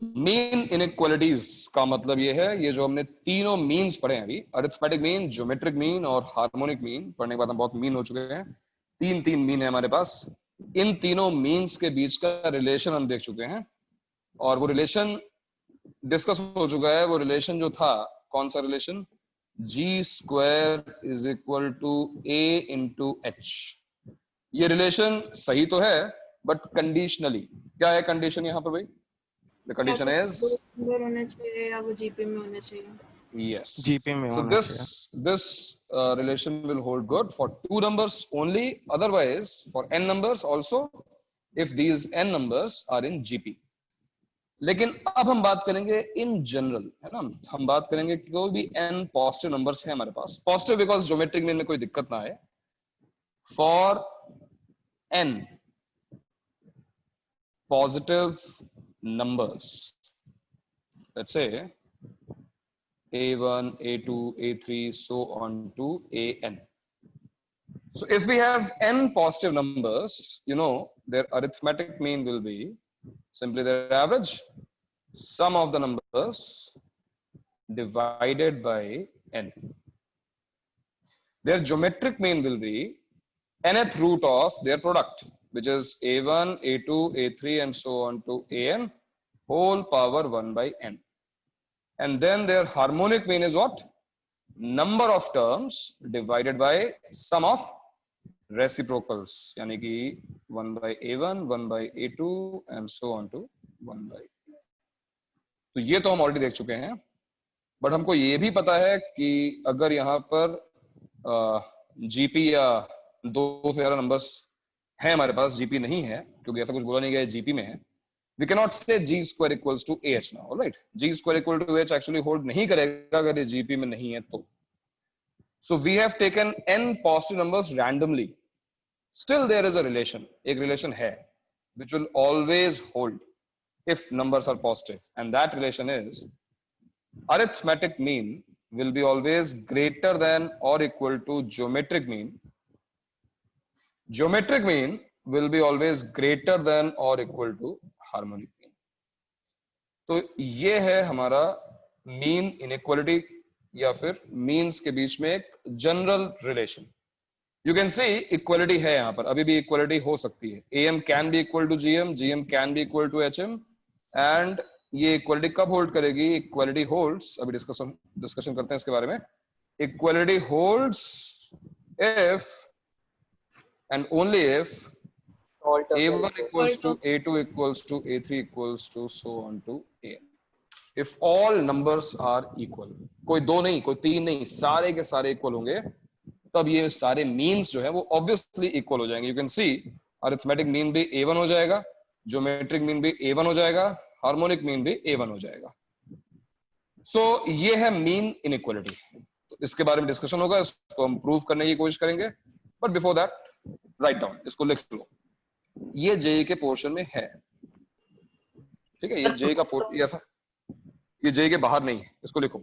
Mean inequalities का मतलब ये है, ये जो हमने तीनों मीन्स पढ़े हैं अभी, अरिथमेटिक मीन, ज्योमेट्रिक मीन और हार्मोनिक मीन, पढ़ने के बाद हम बहुत मीन हो चुके हैं, तीन तीन मीन है हमारे पास। इन तीनों मीन्स के बीच का रिलेशन हम देख चुके हैं, और वो रिलेशन डिस्कस हो चुका है। वो रिलेशन जो था, कौन सा relation? G square is equal to A into H. ये रिलेशन सही तो है, बट कंडीशनली। क्या है कंडीशन यहाँ पर भाई? द या कंडीशन तो इज, दो नंबर होने चाहिए या वो जीपी में होने चाहिए। yes, जीपी में so होना चाहिए। this relation will hold good for two numbers only, otherwise for n numbers also, if these n numbers are in gp. लेकिन अब हम बात करेंगे इन जनरल, है ना, हम बात करेंगे कि कोई भी n पॉजिटिव नंबर्स है हमारे पास, पॉजिटिव बिकॉज ज्योमेट्रिक मीन में कोई दिक्कत ना आए, for n positive numbers, let's say a1, a2, a3, so on to an. So if we have n positive numbers, you know, their arithmetic mean will be simply their average, sum of the numbers divided by n. Their geometric mean will be nth root of their product, which is a1, a2, a3, and so on to an whole power 1 by n. And then their harmonic mean is what? Number of terms divided by sum of reciprocals, यानी कि 1 by a1, 1 by a2 and so on to 1 by a. तो ये तो हम already देख चुके हैं, but हमको ये भी पता है कि अगर यहाँ पर जीपी या दो से ज्यादा नंबर्स हैं हमारे पास, जीपी नहीं है क्योंकि ऐसा कुछ बोला नहीं गया है जीपी में है, we cannot say g square equals to ah now, all right? G square equal to h actually hold नहीं करेगा अगर ये जीपी में नहीं है तो. So we have taken n positive numbers randomly. Still there is a relation, एक relation है, which will always hold if numbers are positive, and that relation is arithmetic mean will be always greater than or equal to geometric mean. Geometric mean will be always greater than or equal to harmonic mean. तो ये है हमारा mean inequality या फिर means के बीच में एक general relation. You can see equality है यहाँ पर, अभी भी इक्वलिटी हो सकती है. am can be equal to gm, gm can be equal to hm, and ये इक्वलिटी कब होल्ड करेगी? इक्वलिटी होल्ड्स, अभी डिस्कशन करते हैं इसके बारे में. Equality holds if and only if a1 equals to a2 equals to a3 equals to so on to an. If all numbers are equal, कोई दो नहीं, कोई तीन नहीं, सारे के सारे इक्वल होंगे, तब ये सारे मीन्स जो है वो ऑब्वियसली इक्वल हो जाएंगे. You can see arithmetic mean भी a1 हो जाएगा, ज्योमेट्रिक मीन भी a1 हो जाएगा, हार्मोनिक मीन भी a1 हो जाएगा. सो ये है मीन इनइक्वालिटी. तो इसके बारे में डिस्कशन होगा, इसको हम प्रूव करने की कोशिश करेंगे, but before that write down, इसको लिख लो. ये जेई के पोर्शन में है, ठीक है, ये जेई का पोर्शन, ऐसा ये जेई के बाहर नहीं है, इसको लिखो.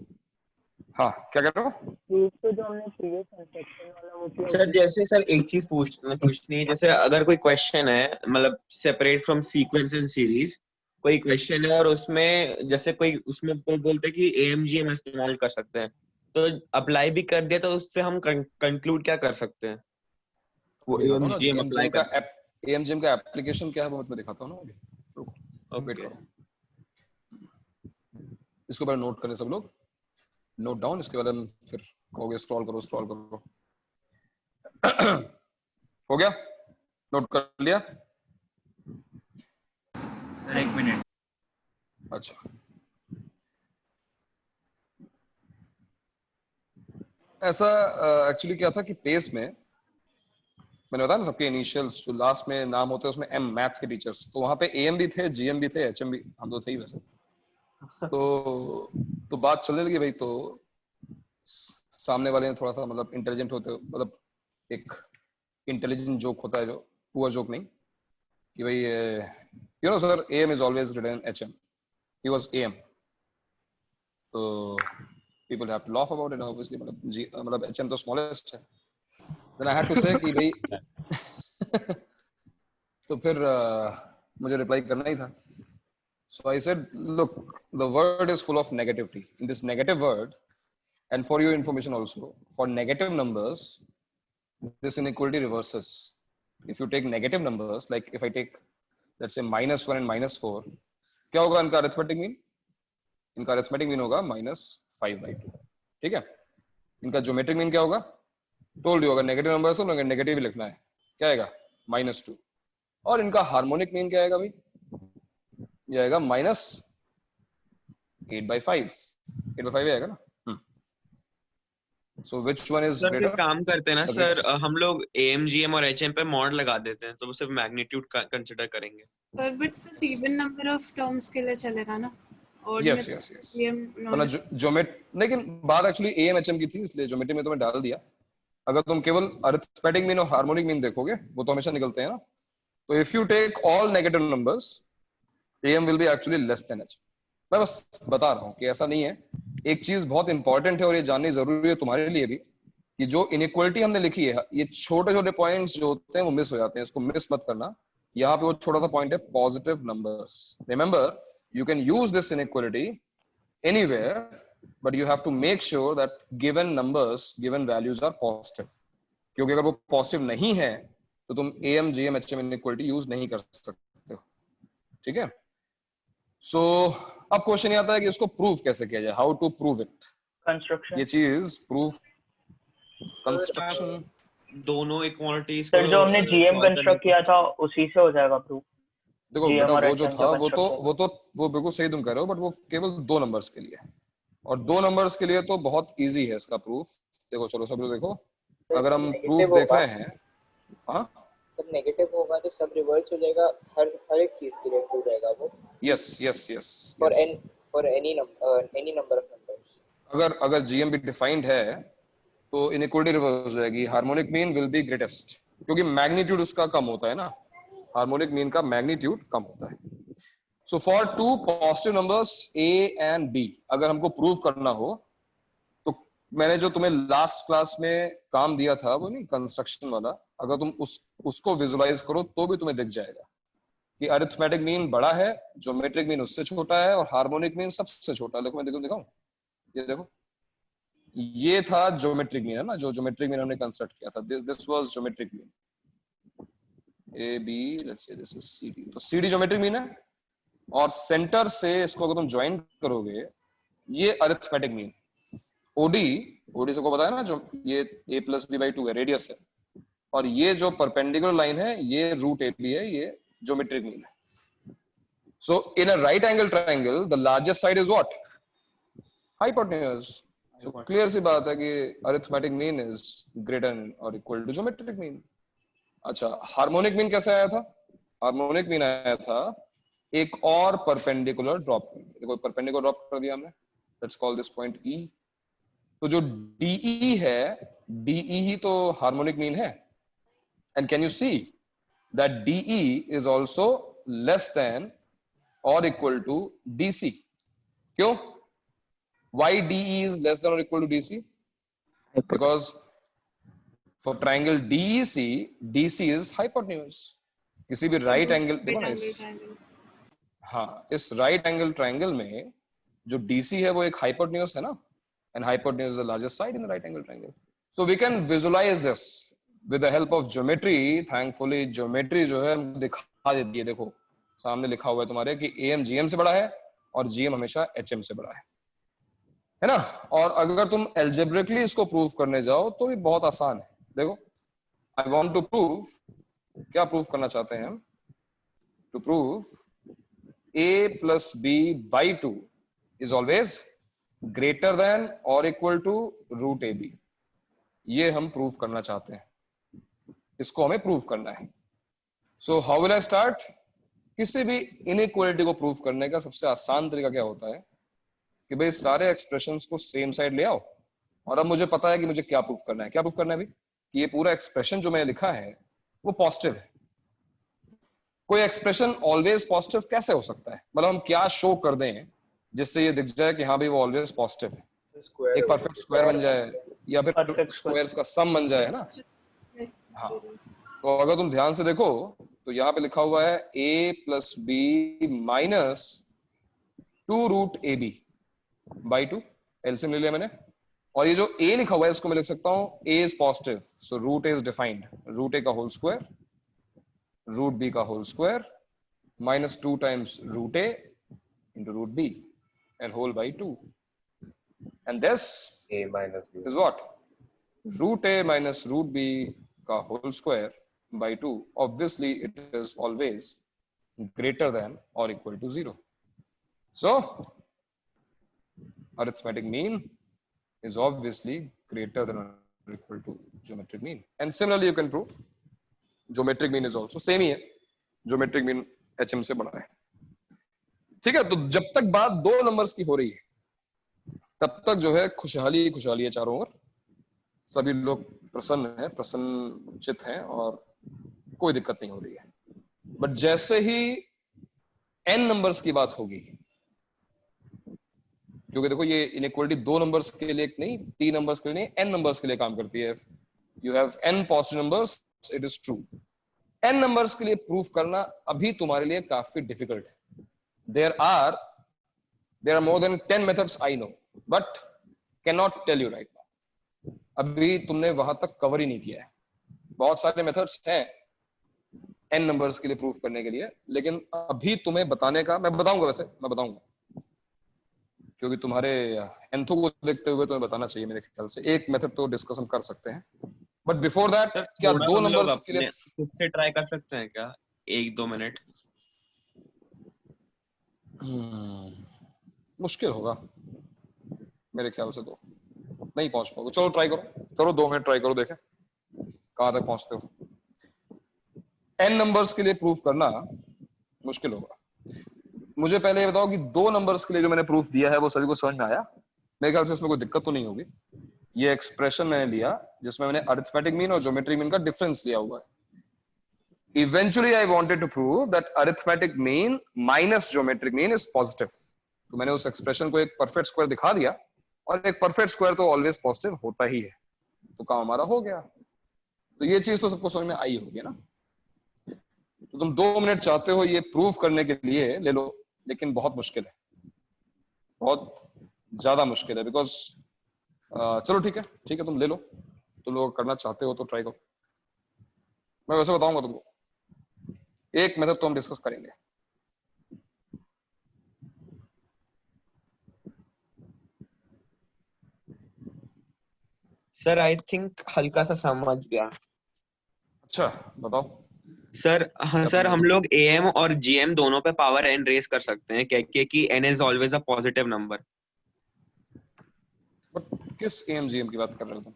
हाँ, क्या कह रहे हो? तो जो हमने प्रीवियस सेक्शन वाला वो किया सर जैसे सर एक चीज पूछनी है, जैसे अगर कोई क्वेश्चन है, मतलब separate from sequence and series, कोई क्वेश्चन है और उसमें जैसे कोई उसमें कोई बोलते हैं कि एएमजीएम इस्तेमाल कर सकते हैं, तो अप्लाई भी कर दिया तो उससे हम कंक्लूड क्या कर सकते हैं? वो एएमजीएम अप्लाई कर, एएमजीएम का एप्लीकेशन क्या है वो मैं दिखाता हूँ ना अभी. वेट करो, इसको पहले नोट करें सब लोग, नोट डाउन, इसके बाद हम फिर कहोगे स्क्रॉल करो स्क्रॉल करो. हो गया? नोट कर लिया? एक मिनट. अच्छा, ऐसा एक्चुअली क्या था कि पेस में मैंने बताया ना, सबके इनिशियल्स जो लास्ट में नाम होते हैं उसमें एम, मैथ्स के टीचर्स, तो वहां पे एएम भी थे, जीएम भी थे, एचएम भी, हम तो थे ही वैसे. तो बात चलने लगी भाई, तो सामने वाले ने थोड़ा सा मतलब इंटेलिजेंट होते, मतलब एक इंटेलिजेंट जोक होता है, जो पुअर जोक नहीं, कि भाई you know sir AM is always written HM, he was AM, तो people have to laugh about it obviously, मतलब एचएम तो स्मॉलेस्ट है. then I had to say कि भाई तो फिर मुझे रिप्लाई करना ही था. So I said, look, the word is full of negativity. In this negative word, and for your information also, for negative numbers, this inequality reverses. If you take negative numbers, like if I take, let's say -1 and -4, क्या होगा इनका arithmetic mean? इनका arithmetic mean होगा -5/2. ठीक है? इनका geometric mean क्या होगा? टोल्ड यू, अगर नेगेटिव नंबर्स हो तो नेगेटिव ही लिखना है. क्या आएगा? -2. और इनका हार्मोनिक मीन क्या आएगा भाई? ये आएगा -8/5. 8/5 आएगा ना. So which one is sir greater? फिर काम करते हैं ना The सर, greatest. हम लोग AMGM और HM पे मॉड लगा देते हैं, तो वो सिर्फ मैग्नीट्यूड कंसिडर करेंगे. पर बट सिर्फ इवन नंबर ऑफ टर्म्स के लिए चलेगा ना, और Yes, yes, yes. वरना ज्योमेट, लेकिन बात एक्चुअली AMHM की थी, इसलिए ज्योमेट्री में तो मैं डाल दिया. अगर तुम केवल अरिथमेटिक मीन और हार्मोनिक मीन देखोगे, वो तो हमेशा निकलते हैं ना. तो if you take all negative numbers, AM will be actually less than HM. मैं बस बता रहा हूँ कि ऐसा नहीं है. एक चीज बहुत इंपॉर्टेंट है और ये जाननी जरूरी है तुम्हारे लिए भी, कि जो इनइक्वालिटी हमने लिखी है, ये छोटे छोटे पॉइंट्स जो होते हैं वो मिस हो जाते हैं. इसको मिस मत करना. यहाँ पे वो छोटा सा पॉइंट है, positive numbers. Remember, you can use this inequality anywhere, but you have to make sure that given numbers, given values are positive. क्योंकि अगर वो पॉजिटिव नहीं है तो तुम AM, GM, HM inequality use नहीं कर सकते हो. ठीक है? सो अब क्वेश्चन ये आता है कि इसको प्रूव कैसे किया जाए. How to prove it? Construction. ये चीज प्रूव, कंस्ट्रक्शन. दोनों इक्वालिटीज सर जो हमने GM कंस्ट्रक्ट किया था उसी से हो जाएगा प्रूव. देखो GM बेटा, और वो जो HM था जो वो बिल्कुल सही तुम कह रहे हो, बट वो केवल 2 नंबर्स के लिए है. और 2 नंबर्स के लिए तो बहुत इजी है इसका प्रूफ. देखो, चलो सब लोग देखो. अगर हम प्रूफ देख रहे हैं, हाँ, जब नेगेटिव होगा तो सब रिवर्स हो जाएगा, हर एक चीज के लिए ट्रू रहेगा वो. Yes yes yes. For any number of numbers. अगर GM भी डिफाइंड है तो इनइक्वालिटी रिवर्स हो जाएगी. Harmonic mean will be greatest, क्योंकि मैग्नीट्यूड उसका कम होता है ना. हार्मोनिक मीन का मैग्नीट्यूड कम होता है. So for 2 positive numbers A and B, अगर हमको प्रूव करना हो तो मैंने जो तुम्हें लास्ट क्लास में काम दिया था, वो नहीं कंस्ट्रक्शन वाला, अगर तुम उसको विजुलाइज करो तो भी तुम्हें दिख जाएगा कि अरिथमेटिक मीन बड़ा है, ज्योमेट्रिक मीन उससे छोटा है, और हार्मोनिक मीन सबसे छोटा है. देखो मैं दिखाऊं, ये देखो, ये था ज्योमेट्रिक मीन, है ना, जो ज्योमेट्रिक मीन हमने कंस्ट्रक्ट किया था. This was geometric mean. AB, let's say this is CD. तो CD ज्योमेट्रिक मीन है, और सेंटर से इसको अगर तुम ज्वाइन करोगे, ये अरिथमेटिक मीन. OD सबको पता है ना, जो ये A+B/2 है, रेडियस है, और ये जो परपेंडिकुलर लाइन है ये √AB है, ये ज्योमेट्रिक मीन है. So in a right angle triangle the largest side is what? Hypotenuse. So clear सी बात है कि अरिथमेटिक मीन इज ग्रेटर और इक्वल टू ज्योमेट्रिक मीन. अच्छा, हार्मोनिक मीन कैसे आया था? हार्मोनिक मीन आया था एक और परपेंडिकुलर ड्रॉप करके. देखो परपेंडिकुलर ड्रॉप कर दिया हमने. Let's call this point E. तो जो DE है, DE ही तो हार्मोनिक मीन है. And can you see that DE is also less than और इक्वल टू DC. क्यों? Why DE is less than or equal to DC? Because for triangle DEC, DC is hypotenuse. किसी भी right angle, देखो ना इस, हाँ, इस right angle triangle में जो DC है वो एक हाइपोटेन्यूज है ना, and hypotenuse is the largest side in the right angle triangle. So we can visualize this with the help of geometry. Thankfully geometry जो है दिखा देती है. देखो सामने लिखा हुआ है तुम्हारे कि AM GM से बड़ा है और GM हमेशा HM से बड़ा है ना. और अगर तुम एल्जेब्रिकली इसको प्रूव करने जाओ तो भी बहुत आसान है. देखो, आई वांट टू प्रूव, क्या प्रूव करना चाहते हैं हम? To prove A+B/2 is always greater than or equal to √AB. ये हम प्रूव करना चाहते हैं, इसको हमें प्रूव करना है. So how will I start? किसी भी इनइक्वालिटी को प्रूव करने का सबसे आसान तरीका क्या होता है कि भाई सारे एक्सप्रेशंस को सेम साइड ले आओ. और अब मुझे पता है कि मुझे क्या प्रूव करना है. क्या प्रूव करना है भाई? कि ये पूरा एक्सप्रेशन जो मैंने लिखा है वो पॉजिटिव है. कोई एक्सप्रेशन ऑलवेज पॉजिटिव कैसे हो सकता है? मतलब हम क्या शो कर दें जिससे ये दिख जाए कि हाँ भाई वो ऑलवेज पॉजिटिव है. एक परफेक्ट स्क्वायर बन जाए या फिर स्क्वायर्स का सम बन जाए, है ना. हाँ, तो अगर तुम ध्यान से देखो तो यहाँ पे लिखा हुआ है A+B - 2 root a b by 2, LCM ले लिया मैंने, और ये जो a लिखा हुआ है इसको मैं लिख सकता हूं a is positive, so root a is defined root a का होल स्क्वायर रूट b का whole square minus 2 times root a into root b and whole by 2, and this A minus B. is what root a minus root b ka whole square by 2. Obviously it is always greater than or equal to 0. So arithmetic mean is obviously greater than or equal to geometric mean, and similarly you can prove geometric mean is also same ही है, geometric mean hm से बड़ा है। ठीक है, तो जब तक बात 2 नंबर्स की हो रही है तब तक जो है खुशहाली खुशहाली है चारों ओर, सभी लोग प्रसन्न हैं, प्रसन्नचित हैं और कोई दिक्कत नहीं हो रही है। बट जैसे ही n नंबर्स की बात होगी, क्योंकि देखो ये इनइक्वालिटी 2 नंबर्स के लिए नहीं, 3 नंबर्स के लिए नहीं, n नंबर्स के लिए काम करती है। You have n positive numbers, it is true. n numbers के लिए प्रूफ करना अभी तुम्हारे लिए काफी डिफिकल्ट है। There are more than 10 methods I know, but cannot tell you right now. अभी तुमने वहां तक कवर ही नहीं किया है। बहुत सारे मेथड्स हैं n नंबर्स के लिए प्रूफ करने के लिए, लेकिन अभी तुम्हें बताने का, मैं बताऊंगा, वैसे मैं बताऊंगा क्योंकि तुम्हारे एंथो को देखते हुए तुम्हें बताना चाहिए मेरे ख्याल से। एक मेथड तो डिस्कस हम कर सकते हैं, बट बिफोर दैट क्या 2 नंबर्स के लिए खुद से ट्राई कर सकते हैं क्या 1-2 मिनट? मुश्किल होगा मेरे ख्याल से, तो नहीं पहुंच पाओगे। चलो ट्राई करो, चलो 2 मिनट ट्राई करो, देखें कहां तक पहुंचते हो। n नंबर्स के लिए प्रूफ करना मुश्किल होगा। मुझे पहले ये बताओ कि 2 नंबर्स के लिए जो मैंने प्रूफ दिया है वो सभी को समझ में आया? मेरे ख्याल से इसमें कोई दिक्कत तो नहीं होगी। ये एक्सप्रेशन मैंने लिया जिसमें मैंने अरिथमेटिक मीन और ज्योमेट्रिक मीन का डिफरेंस लिया हुआ है। Eventually I wanted to prove that arithmetic mean minus geometric mean is positive. तो मैंने उस एक्सप्रेशन को एक परफेक्ट स्क्वायर दिखा दिया, और एक परफेक्ट स्क्वायर तो ऑलवेज पॉजिटिव होता ही है, तो काम हमारा हो गया। तो ये चीज तो सबको समझ में आई होगी ना। तो तुम 2 मिनट चाहते हो ये प्रूव करने के लिए, ले लो, लेकिन बहुत मुश्किल है, बहुत ज्यादा मुश्किल है। बिकॉज चलो ठीक है तुम ले लो, तुम लोग करना चाहते हो तो ट्राई करो। मैं वैसे बताऊंगा तुमको, एक मेथड तो हम डिस्कस करेंगे। सर आई थिंक हल्का सा समझ गया। अच्छा बताओ सर हाँ सर, हम लोग am और gm दोनों पे पावर n रेज कर सकते हैं कि n is always a positive number. But किस am gm की बात कर रहे हो तुम?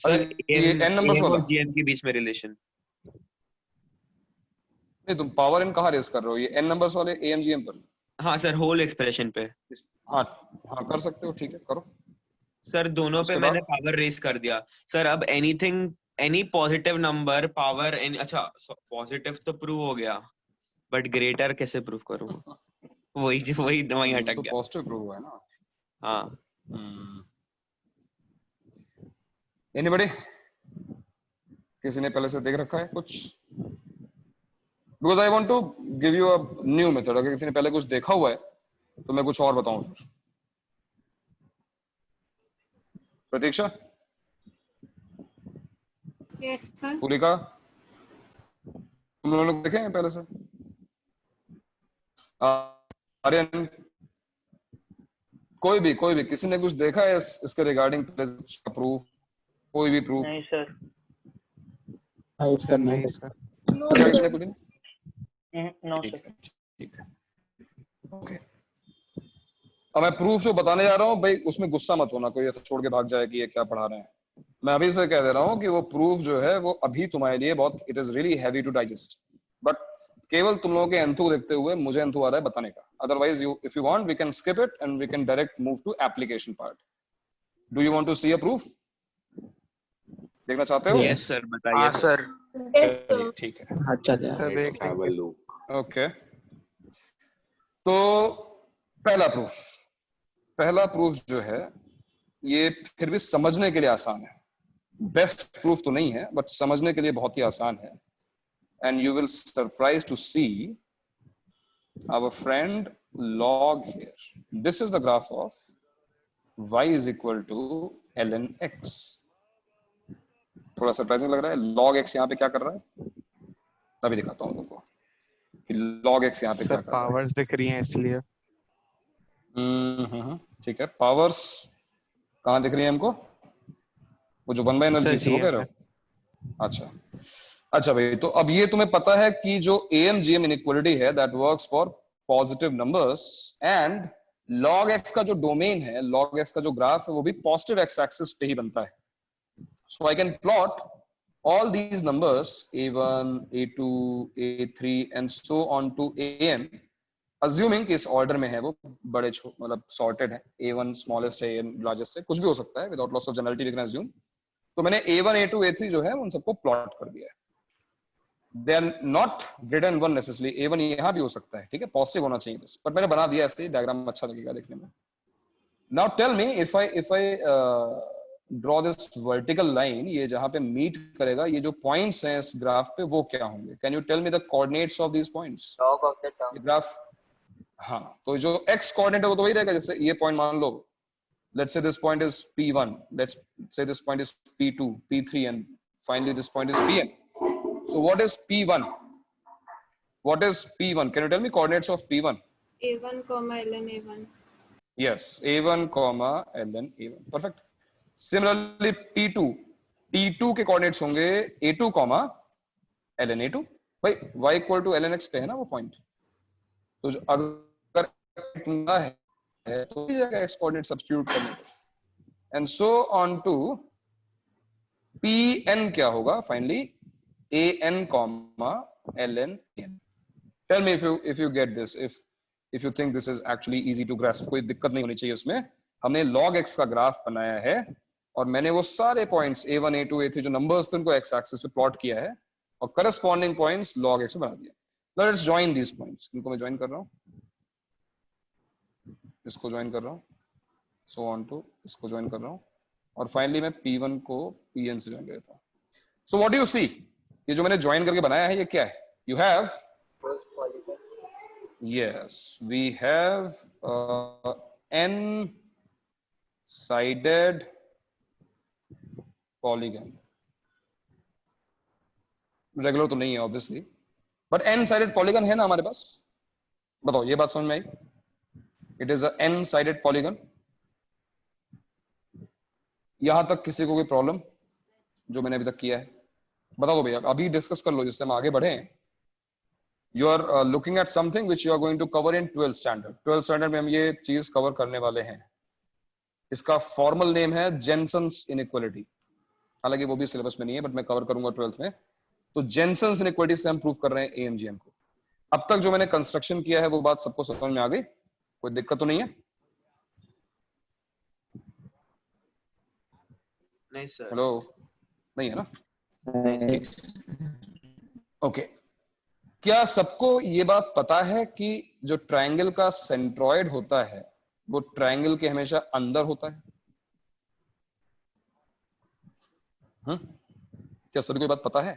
सर ये n नंबर्स am वाला? और gm के बीच में रिलेशन। नहीं, तुम पावर n कहाँ रेस कर रहे हो? ये n नंबर्स वाले am gm पर? हाँ सर, होल एक्सप्रेशन पे। हाँ हाँ कर सकते हो, ठीक है करो। सर दोनों पे मैंने पावर रेस कर दिया। सर अब any positive number power any, अच्छा पॉजिटिव तो प्रूव हो गया, बट ग्रेटर कैसे प्रूव करूँ? वही अटक तो गया। पॉजिटिव प्रूव हुआ है ना। हाँ। एनीबॉडी, किसी ने पहले से देख रखा है कुछ? Because I want to give you a new method. अगर किसी ने पहले कुछ देखा हुआ है तो मैं कुछ और बताऊं फिर। प्रतीक्षा, यस सर। पूरिका, तुम लोग देखे हैं पहले से? आर्यन, कोई भी किसी ने कुछ देखा है इसके रिगार्डिंग प्रूफ? कोई भी प्रूफ? नहीं सर। नहीं सर। No sir. ठीक है, ओके। अब मैं प्रूफ जो बताने जा रहा हूँ भाई, उसमें गुस्सा मत होना, कोई ऐसा छोड़ के भाग जाए कि ये क्या पढ़ा रहे हैं। मैं अभी से कह दे रहा हूँ कि वो प्रूफ जो है वो अभी तुम्हारे लिए बहुत, it is really heavy to digest, but केवल तुम लोगों के एंथू देखते हुए मुझे एंथू आ रहा है बताने का। Otherwise you, if you want, we can skip it and we can direct move to application part. Do you want to see a proof? देखना चाहते हो? यस सर, बताइए सर। Yes sir. ठीक है, अच्छा ओके। तो पहला प्रूफ जो है ये फिर भी समझने के लिए आसान है। बेस्ट प्रूफ तो नहीं है, बट समझने के लिए बहुत ही आसान है। And you will surprise to see our friend log here. This is the graph of y is equal to ln x. थोड़ा सरप्राइजिंग लग रहा है. log x यहाँ पे क्या कर रहा है? अभी दिखाता हूँ तुमको कि log x यहाँ पे क्या सर कर रहा है. पावर्स दिख रही हैं इसलिए. ठीक है. पावर्स कहाँ दिख रही है हमको? वो जो 1/energy सर से वो कह GM रहे में. हो? अच्छा भाई, तो अब ये तुम्हें पता है कि जो AMGM इनइक्वालिटी है that works for positive numbers, and log x का जो डोमेन है, log x का जो ग्राफ है वो भी पॉजिटिव x एक्सिस पे ही बनता है. So I can plot all these numbers a1, a2, a3 and so on to an, assuming कि इस ऑर्डर में है, वो बड़े मतलब सॉर्टेड है, a1 स्मॉलेस्ट है, an लार्जेस्ट है, कुछ भी हो सकता है, without loss of generality we can assume. तो मैंने a1, a2, a3 जो है उन सबको प्लॉट कर दिया है. They are not greater than 1 necessarily. a1 यहाँ भी हो सकता है, ठीक है, पॉजिटिव होना चाहिए बस, बट मैंने बना दिया ऐसे ही, डायग्राम अच्छा लगेगा देखने में. Now tell me if I draw this vertical line, ये जहां पे मीट करेगा, ये जो पॉइंट्स हैं इस ग्राफ पे वो क्या होंगे? Can you tell me the coordinates of these points? log of the term. ये ग्राफ, हाँ, तो जो x कोऑर्डिनेट है वो तो वही रहेगा. जैसे ये पॉइंट मान लो, let's say this point is p1, let's say this point is p2, p3 and finally this point is pn. So what is p1? What is p1? Can you tell me coordinates of p1? A1, ln A1. Yes, a1, ln a1. Perfect. Similarly p2 के coordinates होंगे a2, ln a2. भाई y equal to ln x पे है ना वो point, तो अगर है तो इस जगह x कोऑर्डिनेट सब्स्टिट्यूट करने पे, and so on to pn क्या होगा finally an, ln n. Tell me if you get this, if you think this is actually easy to grasp. कोई दिक्कत नहीं होनी चाहिए इसमें. हमने log x का ग्राफ बनाया है और मैंने वो सारे पॉइंट्स a1, a2, a3 जो नंबर्स थे उनको x एक्सिस पे प्लॉट किया है और करस्पॉन्डिंग पॉइंट्स log x में बना दिया. Now let's join these points. इनको मैं ज्वाइन कर रहा हूँ, इसको ज्वाइन कर रहा हूँ, so on to इसको ज्वाइन कर रहा हूँ, और फाइनली मैं p1 को pn से ज्वाइन कर देता हूँ. So what do you see? ये जो मैंने ज्वाइन करके बनाया है ये क्या है? You have, First polygon. yes, we have n sided polygon. Regular तो नहीं है obviously, but n sided polygon है ना हमारे पास. बताओ, ये बात समझ में आई? It is a n sided polygon. यहां तक किसी को कोई प्रॉब्लम जो मैंने अभी तक किया है? बता दो भैया, अभी डिस्कस कर लो जिससे हम आगे बढ़े. You are looking at something which you are going to cover in 12th standard. 12th standard में हम ये चीज कवर करने वाले हैं. इसका फॉर्मल नेम है जेनसन्स इनइक्वालिटी. हालांकि वो भी सिलेबस में नहीं है, बट मैं कवर करूंगा 12th में. तो जेनसन्स इनइक्वालिटी से हम प्रूव कर रहे हैं एएमजीएम को. अब तक जो मैंने कंस्ट्रक्शन किया है वो बात सबको समझ में आ गई? कोई दिक्कत तो नहीं है? नहीं सर. हेलो, नहीं है ना? ओके. क्या सबको ये बात पता है कि जो ट्रायंगल का सेंट्रॉइड होता है वो ट्रायंगल के हमेशा अंदर होता है? क्या सभी को बात पता है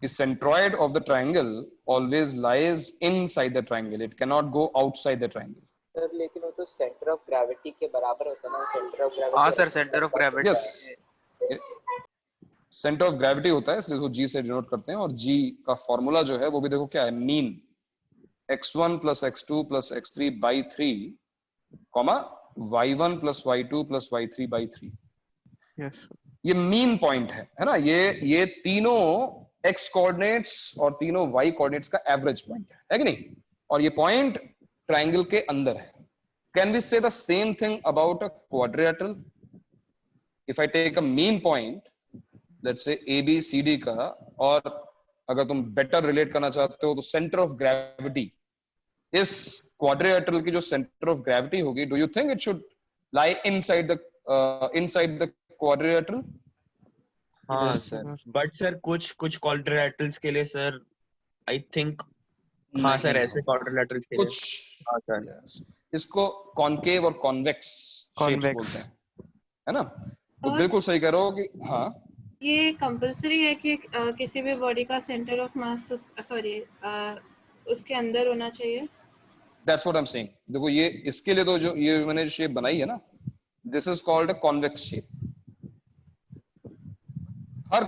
कि centroid of the triangle always lies inside the triangle, it can not go outside the triangle. Sir लेकिन वो तो सेंटर ऑफ ग्रेविटी के बराबर होता है ना. Centre of gravity. हाँ sir, centre of gravity. Yes, centre of gravity होता है, इसलिए इसको जी से डिनोट करते हैं. और जी का फॉर्मूला जो है वो भी देखो क्या है, mean x1 plus x2 plus x3 by 3, y1 plus y2 plus y3 by 3. Yes ये मीन पॉइंट है ना? ये तीनों x कोऑर्डिनेट्स और तीनों y कोऑर्डिनेट्स का एवरेज पॉइंट है कि नहीं? और ये पॉइंट ट्रायंगल के अंदर है. Can we say the same thing about a quadrilateral? If I take a mean point, let's say ABCD का, और अगर तुम बेटर रिलेट करना चाहते हो तो सेंटर ऑफ ग्रेविटी, इस क्वाड्रिलेटरल की जो सेंटर ऑफ ग्रेविटी होगी, do you think it should lie inside the quadrilateral? हाँ Yes, sir. sir. But sir कुछ क्वाड्रिलेटरल्स के लिए सर आई थिंक, हाँ सर, ऐसे क्वाड्रिलेटरल्स के लिए. कुछ हाँ सर. yes. इसको कॉनकेव और कॉन्वेक्स शेप्स Convex. बोलते हैं, है ना? तो और- बिल्कुल सही कह रहे हो कि हाँ, ये कंपलसरी है कि किसी भी बॉडी का सेंटर ऑफ मास, सॉरी, उसके अंदर होना चाहिए. That's what I am saying. देखो ये इसके लिए तो जो ये मैंने शेप बनाई है ना, this is called a convex shape. Her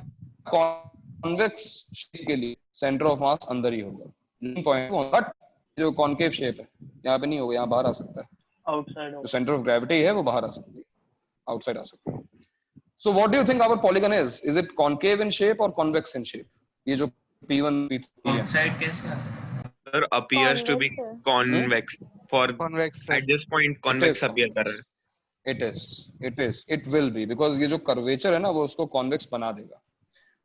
convex shape के लिए सेंटर ऑफ मास अंदर ही होगा पॉइंट, बट जो कॉन्केव शेप है यहाँ पे नहीं होगा, यहाँ बाहर आ सकता है। आउटसाइड जो सेंटर ऑफ ग्रेविटी है वो बाहर आ सकती है, आउटसाइड आ सकती है। So what do you think our polygon is it concave in shape और कॉन्वेक्स इन शेप? ये जो P1 P3 है, आउटसाइड कैसे आ सकता है? Sir, appears to be convex. For Convex, sir. at this point, it convex is appear कर रहा convex. It will be because ये जो कर्वेचर है ना वो उसको कॉन्वेक्स बना देगा,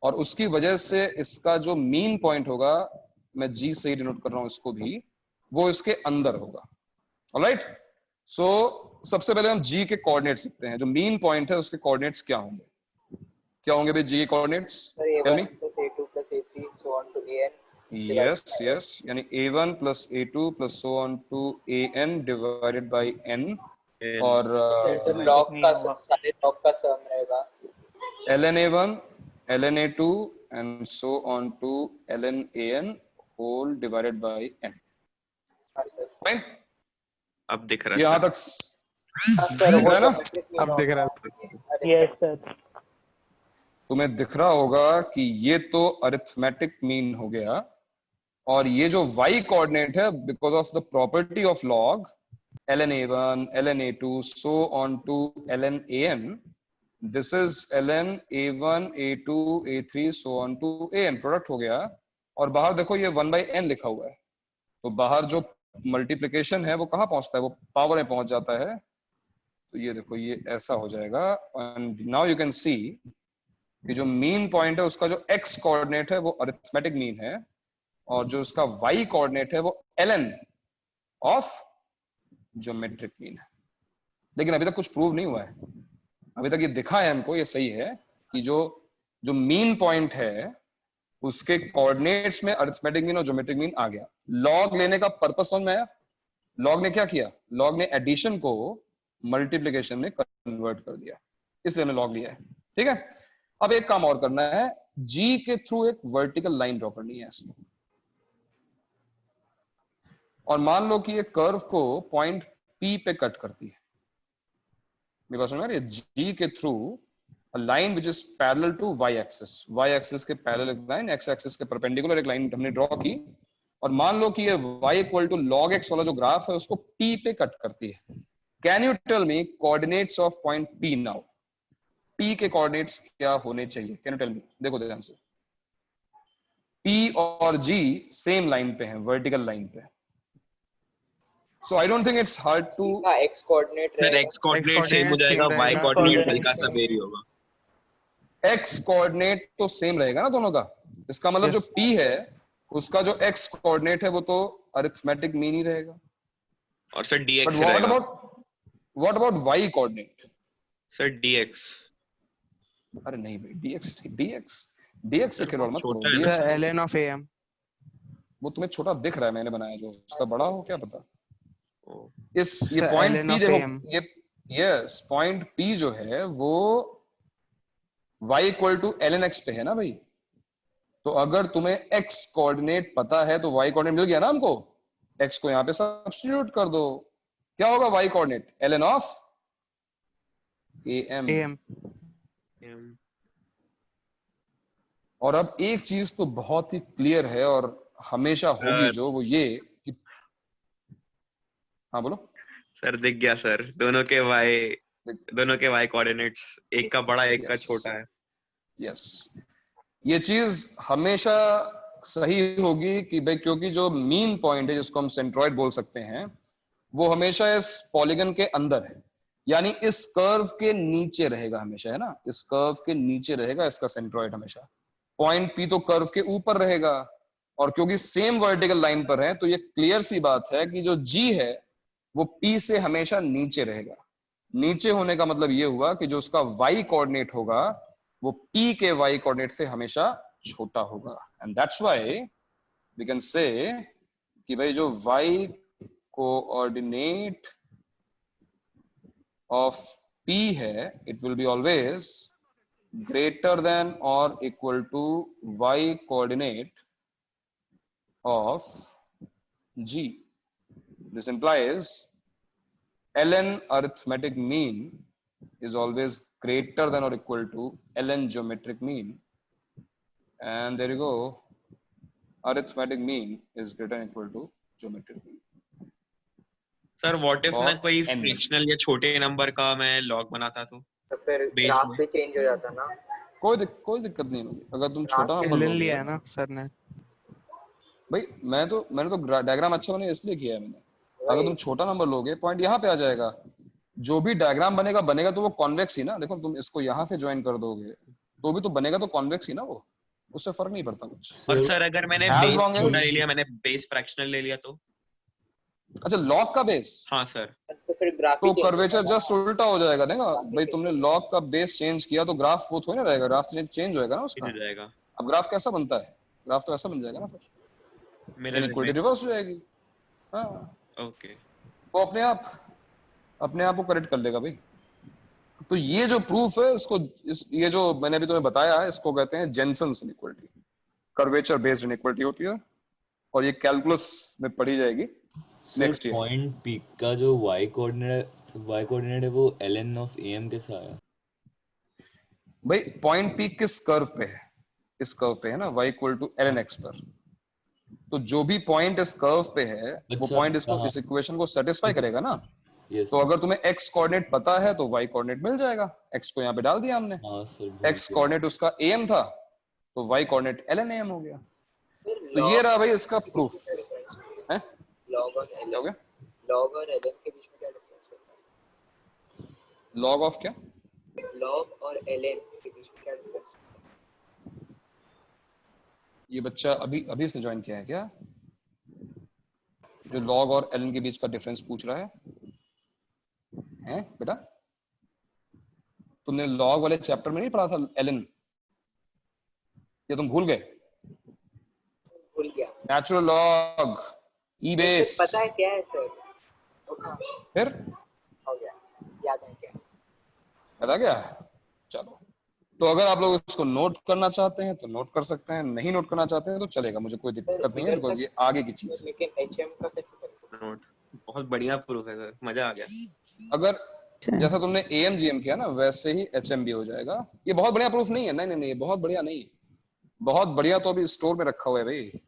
और उसकी वजह से इसका जो मीन पॉइंट होगा, मैं जी से ही डिनोट कर रहा हूँ इसको भी, वो इसके अंदर होगा। ऑलराइट, सो सबसे पहले हम जी के कोऑर्डिनेट्स लिखते हैं। जो मीन पॉइंट है उसके कोऑर्डिनेट्स क्या होंगे? क्या होंगे भाई जी के coordinates? Sir, tell me. A1 plus A2 plus A3 so on to AN. Yes, यानी A1 plus A2 plus so on to AN divided by N, है। और तो log का सारे log का sum रहेगा। ln A1, ln A2 and so on to ln AN whole divided by N. हाँ sir। Fine? अब दिख रहा यहाँ है तक हाँ sir, दिख वो रहा है ना? geometric mean अब दिख रहा होगा। अरे यस सर। तुम्हें दिख रहा होगा कि ये तो अरिथमेटिक मीन हो गया, और ये जो y कोऑर्डिनेट है because of the property of log ln A1, ln A2 so on to ln AN, this is ln A1, A2, A3 so on to AN, product हो गया। और बाहर देखो ये 1/n लिखा हुआ है, तो बाहर जो मल्टीप्लिकेशन है वो कहाँ पहुंचता है? वो पावर में पहुंच जाता है। तो ये देखो ये ऐसा हो जाएगा, and now you can see कि जो मीन पॉइंट है उसका जो x कोऑर्डिनेट है वो अरिथमेटिक मीन है, और जो उसका y कोऑर्डिनेट है वो ln ऑफ ज्योमेट्रिक मीन है। लेकिन अभी तक कुछ प्रूव नहीं हुआ है, अभी तक ये दिखा है हमको, ये सही है कि जो मीन पॉइंट है उसके कोऑर्डिनेट्स में अरिथमेटिक मीन और ज्योमेट्रिक मीन आ गया। लॉग लेने का पर्पस समझ में आया? लॉग ने क्या किया? लॉग ने एडिशन को मल्टीप्लिकेशन में कन्वर्ट कर दिया, इसलिए हमने लॉग लिया है। ठीक है, अब एक काम और करना है, जी के थ्रू एक वर्टिकल लाइन ड्रॉ करनी है इसमें, और मान लो कि ये कर्व को पॉइंट P पे कट करती है। मेरे पास समझ में आ रही है? जी के through a line which is parallel to y axis के पैरेलल एक लाइन, x axis के परपेंडिकुलर एक लाइन हमने ड्रॉ की, और मान लो कि ये y equal to log x वाला जो ग्राफ है उसको P पे कट करती है। Can you tell me coordinates of point P now? P के कोऑर्डिनेट्स क्या होने चाहिए? Can you tell me? देखो ध्यान से, P और G सेम लाइन पे हैं, वर्टिकल लाइन पे। So I don't think it's hard to का x coordinate सर रहेगा। x कोऑर्डिनेट सेम हो coordinate जाएगा, same y रहेगा। कोऑर्डिनेट Coordinate हल्का सा same। वेरी होगा। x कोऑर्डिनेट तो सेम रहेगा ना दोनों का। इसका मतलब जो Yes. P है उसका जो x कोऑर्डिनेट है वो तो अरिथमेटिक मीन ही रहेगा। और सर बट dx व्हाट रहेगा। About y coordinate? Sir dx अरे नहीं भाई, dx से खिलवाड़ मत करो। छोटा है ना। dx Sir, ln of am. वो तुम्हें छोटा दिख रहा है, मैंने बनाया जो, उसका बड़ा हो क्या पता। इस ये Sir, point ln P of देखो, am. ये यस पॉइंट P जो है वो y equal to ln x पे है ना भाई। तो अगर तुम्हें x कोऑर्डिनेट पता है तो y कोऑर्डिनेट मिल गया ना हमको, x को यहाँ पे सब्स्टिट्यूट कर दो, क्या होगा y coordinate? ln of am। am. और अब एक चीज तो बहुत ही क्लियर है और हमेशा होगी जो, वो ये कि हाँ बोलो। सर दिख गया सर, दोनों के y कोऑर्डिनेट्स, एक का बड़ा एक का Yes. छोटा है। यस, ये चीज हमेशा सही होगी कि भाई, क्योंकि जो मीन पॉइंट है जिसको हम सेंट्रॉइड बोल सकते हैं वो हमेशा इस पॉलीगन के अंदर है, यानी इस कर्व के नीचे रहेगा हमेशा, है ना, इस कर्व के नीचे रहेगा इसका सेंट्रॉइड हमेशा। पॉइंट P तो कर्व के ऊपर रहेगा, और क्योंकि सेम वर्टिकल लाइन पर है तो ये क्लियर सी बात है कि जो G है वो P से हमेशा नीचे रहेगा। नीचे होने का मतलब ये हुआ कि जो उसका y कोऑर्डिनेट होगा वो P के y कोऑर्डिनेट से हमेशा छोटा होगा, and that's why we can say कि भाई जो y कोऑर्डिनेट ऑफ P है it will be always greater than or equal to y coordinate of G। This implies ln arithmetic mean is always greater than or equal to ln geometric mean, and there you go, arithmetic mean is greater than equal to geometric mean. Sir what if और मैं कोई n fractional या छोटे number का मैं log बनाता तो फिर Base ग्राफ में। भी चेंज हो जाता ना। कोई दिक्कत नहीं होगी अगर तुम छोटा नंबर एलन लोगे। लिया है ना सर ने। भाई मैंने तो डायग्राम अच्छा बने इसलिए किया है मैंने। अगर तुम छोटा नंबर लोगे पॉइंट यहाँ पे आ जाएगा, जो भी डायग्राम बनेगा तो वो कॉन्वेक्स ही ना। देखो तुम इसको यहाँ से ज्वाइन कर दोगे तो भी तो बनेगा तो कॉन्वेक्स ही ना, वो उससे फर्क नहीं पड़ता कुछ। और सर अगर मैंने As बेस long as- छोटा ले लिया, मैंने बेस फ्रैक्शनल ले लिया तो अच्छा लॉग का बेस, हाँ सर तो फिर ग्राफ तो कर्वेचर जस्ट उल्टा हो जाएगा ना भाई। तुमने लॉग का बेस चेंज किया तो ग्राफ वो थोड़ी ना रहेगा, ग्राफ चेंज होएगा ना उसका। हो जाएगा। अब ग्राफ कैसा बनता है, ग्राफ तो ऐसा बन जाएगा ना फिर, मेरा इक्वलिटी रिवर्स हो जाएगी। हाँ ओके वो अपने आप को करेक्ट कर लेगा भाई। तो ये जो प्रूफ है इसको ये जो मैंने अभी तुम्हें बताया है इसको कहते हैं Jensen's inequality. Curvature based inequality होती है और ये कैलकुलस में पढ़ी जाएगी नेक्स्ट ईयर। पॉइंट पीक का जो y कोऑर्डिनेट है वो ln ऑफ am कैसे आया? भाई पॉइंट पीक किस कर्व पे है, इस कर्व पे है ना y equal to ln x पर। तो जो भी पॉइंट इस कर्व पे है वो अच्छा, पॉइंट इसको हाँ। इस इक्वेशन को सेटिस्फाई करेगा ना। यस तो अगर तुम्हें x कोऑर्डिनेट पता है तो y कोऑर्डिनेट मिल जाएगा। x को यहाँ पे डाल दिया हमने, हाँ सर x कोऑर्डिनेट उसका am था तो y कोऑर्डिनेट ln am हो गया। तो ये रहा भाई इसका प्रूफ है। लॉग और क्या हो गया? लॉग और ln के बीच में क्या डिफरेंस होता है? लॉग ऑफ क्या? लॉग और ln के बीच में क्या डिफरेंस? ये बच्चा अभी से ज्वाइन किया है क्या, जो लॉग और ln के बीच का डिफरेंस पूछ रहा है? हैं बेटा तुमने लॉग वाले चैप्टर में नहीं पढ़ा था ln, या तुम भूल गए? भूल गया। नेचुरल लॉग ई बेस सर, पता है क्या है सर? फिर हो गया, याद है क्या? पता क्या? चलो तो अगर आप लोग इसको नोट करना चाहते हैं तो नोट कर सकते हैं, नहीं नोट करना चाहते हैं तो चलेगा, मुझे कोई दिक्कत नहीं है बिकॉज ये आगे की चीज है। लेकिन HM का कैसे करेंगे? नोट बहुत बढ़िया प्रूफ है सर, मजा आ गया। अगर जैसा तुमने AMGM किया ना वैसे ही HM भी हो जाएगा। ये बहुत बढ़िया प्रूफ नहीं है, नहीं ये बहुत बढ़िया नहीं है। बहुत बढ़िया तो अभी स्टोर में रखा हुआ है भाई,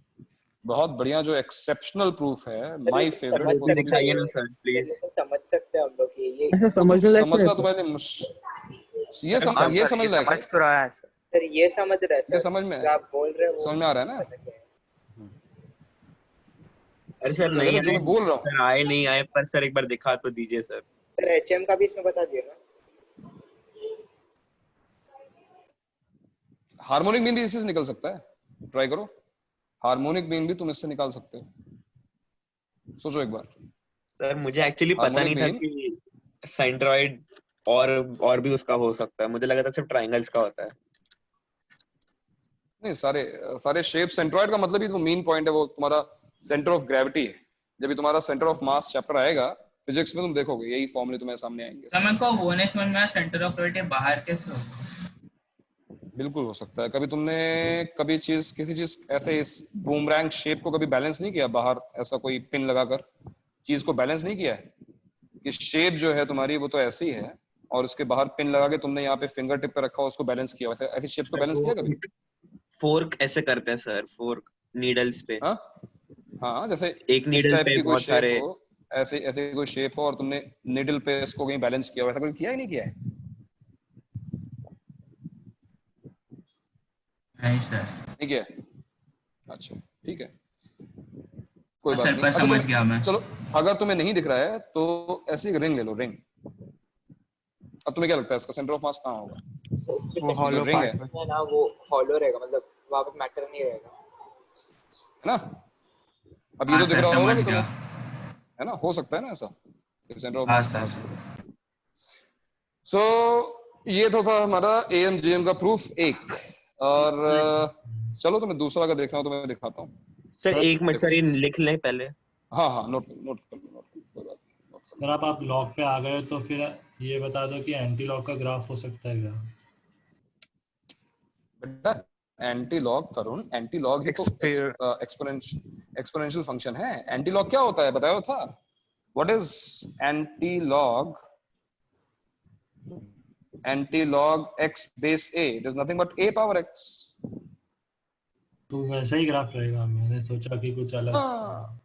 बहुत बढ़िया जो एक्सेप्शनल प्रूफ है, माय फेवरेट। वो दिखाइए ना सर प्लीज। लेकिन समझ सकते हैं हम लोग ये ऐसा समझने लायक समझना है तो पहले ये समझ लायक है। तो रहा है सर। सर, ये समझ रहे हैं ये सर, समझ में जो आप बोल रहे हैं वो समझ में आ रहा है ना? समझ गए। अरे सर नहीं जो मैं बोल रहा हूँ सर आए नहीं आए पर सर एक बार दिखा तो दीजिए सर। सर HM का भी इसमें बता दिए ना। हार्मोनिक मीन भी इससे निकल सकता है, ट्राई करो। हार्मोनिक मीन भी तुम इससे निकाल सकते हो, सोचो एक बार। सर मुझे एक्चुअली पता नहीं था कि सेंट्रॉइड और भी उसका हो सकता है, मुझे लगा था सिर्फ ट्रायंगल्स का होता है। नहीं सारे शेप सेंट्रॉइड का मतलब ही तो मीन पॉइंट है, वो तुम्हारा सेंटर ऑफ ग्रेविटी है। जब भी तुम्हारा सेंटर ऑफ मास चैप्टर आएगा फिजिक्स में तुम देखोगे यही फॉर्मूले तुम्हारे सामने आएंगे। समय को होने समझ में सेंटर ऑफ ग्रेविटी बाहर कैसे होगा? बिल्कुल हो सकता है। कभी तुमने किसी चीज ऐसे इस बूमरैंग शेप को कभी बैलेंस नहीं किया बाहर, ऐसा कोई पिन लगाकर चीज को बैलेंस नहीं किया है कि शेप जो है तुम्हारी वो तो ऐसी है और उसके बाहर पिन लगा के तुमने यहाँ पे फिंगर टिप पे रखा उसको बैलेंस किया, वैसे ऐसी शेप्स को बैलेंस किया कभी? फोर्क ऐसे करते हैं सर, फोर्क नीडल्स पे। हाँ जैसे एक नीडल पे बहुत सारे ऐसे कोई शेप हो और तुमने नीडल पे इसको कहीं बैलेंस किया, वैसा कोई किया ही नहीं किया है? नहीं सर। ठीक है, अच्छा ठीक है, कोई बात सर नहीं। पर अच्छा समझ गया मैं। चलो अगर तुम्हें नहीं दिख रहा है तो ऐसी रिंग ले लो, रिंग। अब तुम्हें क्या लगता है इसका सेंटर ऑफ मास कहाँ होगा? वो हॉलो रिंग पार्ट है में ना, वो हॉलो रहेगा, मतलब वहाँ पे मैटर नहीं रहेगा, है ना? अब ये हाँ तो दिख सर, रहा होगा समझ कि गया। तुम्हें, है ना? हो सकता है ना ऐसा सेंटर ऑफ हाँ मास। सर। सो ये तो था हमारा AMGM का प्रूफ एक। और चलो तुम्हें दूसरा अगर देखना हो तो मैं दिखाता हूँ। सर एक मिनट सर, ये लिख लें पहले। हाँ नोट कर लो, कोई बात नहीं। सर आप लॉग पे आ गए तो फिर ये बता दो कि एंटी लॉग का ग्राफ हो सकता है क्या? बेटा एंटी लॉग तरुण, एंटी लॉग ही तो एक्सपोनेंशियल फंक्शन है। एंटी लॉग क्या होता है बताया था? What is anti-log x base a? It is nothing but a power x. तो वैसा ही ग्राफ रहेगा, मैंने सोचा कि कुछ अलग हाँ।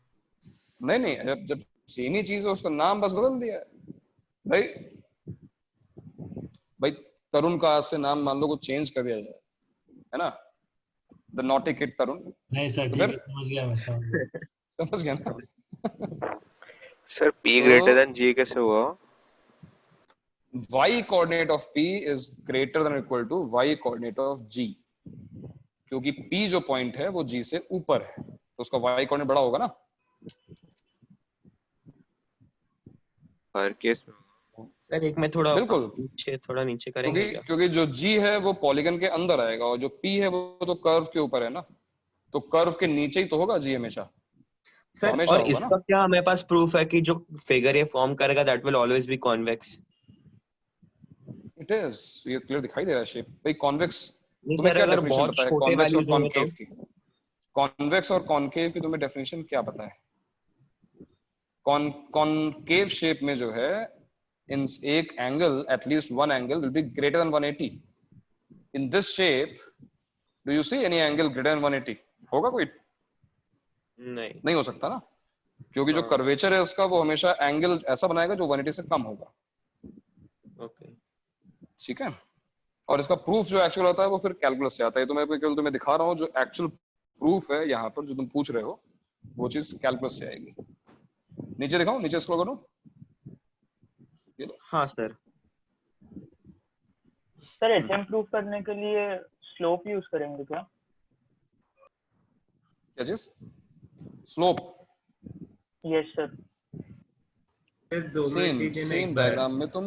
नहीं, जब सेम ही चीज है उसका नाम बस बदल दिया है भाई तरुण का आज से नाम मान लो कुछ चेंज कर दिया जाए, है ना, द नॉटी किड तरुण। नहीं सर, तो ठीक है, फिर समझ गया मैं, समझ गया। समझ गया ना। Sir p greater than g कैसे हुआ? y coordinate of p is greater than or equal to y coordinate of g, क्योंकि p जो पॉइंट है वो g से ऊपर है तो उसका y कोऑर्डिनेट बड़ा होगा ना। हर केस में सर एक में थोड़ा बिल्कुल, थोड़ा नीचे करेंगे क्या? क्योंकि जो g है वो पॉलीगन के अंदर आएगा और जो p है वो तो कर्व के ऊपर है ना, तो कर्व के नीचे ही तो होगा g हमेशा। सर हमेशा और होगा इसका ना। क्या हमारे पास प्रूफ है कि जो फिगर ये फॉर्म करेगा that will always be convex? It is, ये क्लियर दिखाई दे रहा है शेप भाई। कॉन्वेक्स नहीं तुम्हें सर, क्या अगर डेफिनेशन बहुत पता है छोटे कॉन्वेक्स और वैल्यूज होंगे कॉनकेव तो? की? कॉन्वेक्स और कॉनकेव की तुम्हें डेफिनेशन क्या पता है? कॉनकेव शेप में जो है इन एक angle, at least one angle will be greater than 180। In this shape do you see any angle greater than 180? होगा कोई? नहीं हो सकता ना, क्योंकि जो कर्वेचर है उसका वो हमेशा एंगल ऐसा बनाएगा जो 180 से कम होगा। ओके, ठीक है। और इसका प्रूफ जो एक्चुअल होता है वो फिर कैलकुलस से आता है। तो मैं केवल तुम्हें दिखा रहा हूँ जो एक्चुअल प्रूफ है यहाँ पर जो तुम पूछ रहे हो वो चीज कैलकुलस से आएगी। नीचे दिखाऊं, नीचे स्क्रॉल करो। हाँ सर। सर एचएम प्रूफ करने के लिए स्लोप यूज करेंगे क्या? क्या चीज? Slope? Yes sir. Same diagram में तुम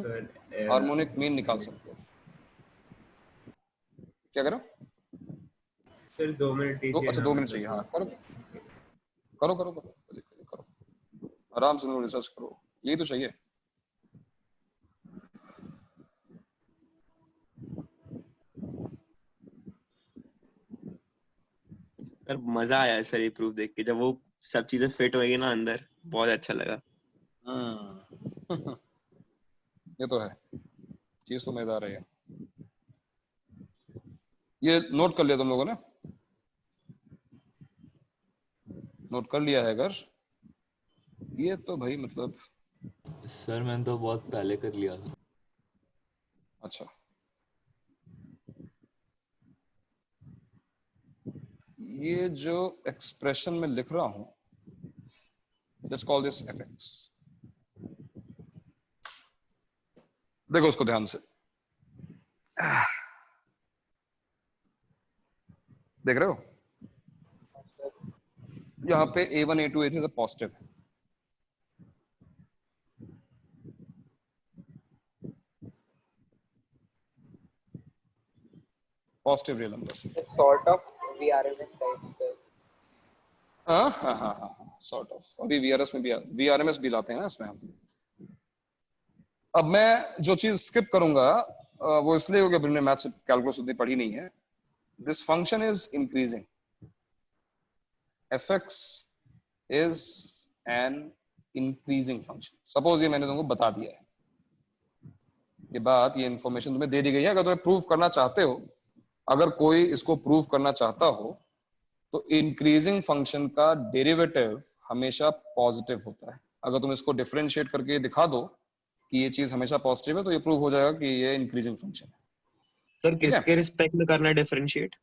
हार्मोनिक मीन निकाल सकते हो। क्या करो? सर 2 मिनट दो, अच्छा 2 मिनट चाहिए। हाँ करो करो करो करो, आराम से रिसर्च करो, यही तो चाहिए। सर मजा आया सर ये प्रूफ देख के, जब वो सब चीजें फिट होगी ना अंदर, बहुत अच्छा लगा। ये तो है, चीज तो मजेदार है। ये नोट कर लिया तुम लोगों ने? नोट कर लिया है अगर? ये तो भाई मतलब सर मैंने तो बहुत पहले कर लिया था। अच्छा, ये जो एक्सप्रेशन में लिख रहा हूं, लेट्स कॉल दिस fx। देखो उसको ध्यान से, देख रहे हो? यहाँ पे a1 a2 a3 सब पॉजिटिव है। Positive real numbers, sort of VRMS type sir. हाँ सॉर्ट ऑफ। अभी VRMS भी लाते हैं ना इसमें हम। अब मैं जो चीज स्किप करूंगा वो इसलिए होगा हमने मैथ्स कैलकुलस उतनी पढ़ी नहीं है। This function is increasing, fx is an increasing function। Suppose ये मैंने तुमको बता दिया है, ये बात, ये इंफॉर्मेशन तुम्हें दे दी गई है। अगर तुम्हें प्रूफ करना चाहते हो, अगर कोई इसको प्रूफ करना चाहता हो, तो इंक्रीजिंग फंक्शन का डेरिवेटिव हमेशा पॉजिटिव होता है। अगर तुम इसको डिफरेंशिएट करके दिखा दो कि ये चीज हमेशा पॉजिटिव है, तो ये प्रूव हो जाएगा कि ये इंक्रीजिंग फंक्शन है। सर किसके रिस्पेक्ट में करना है डिफरेंशिएट?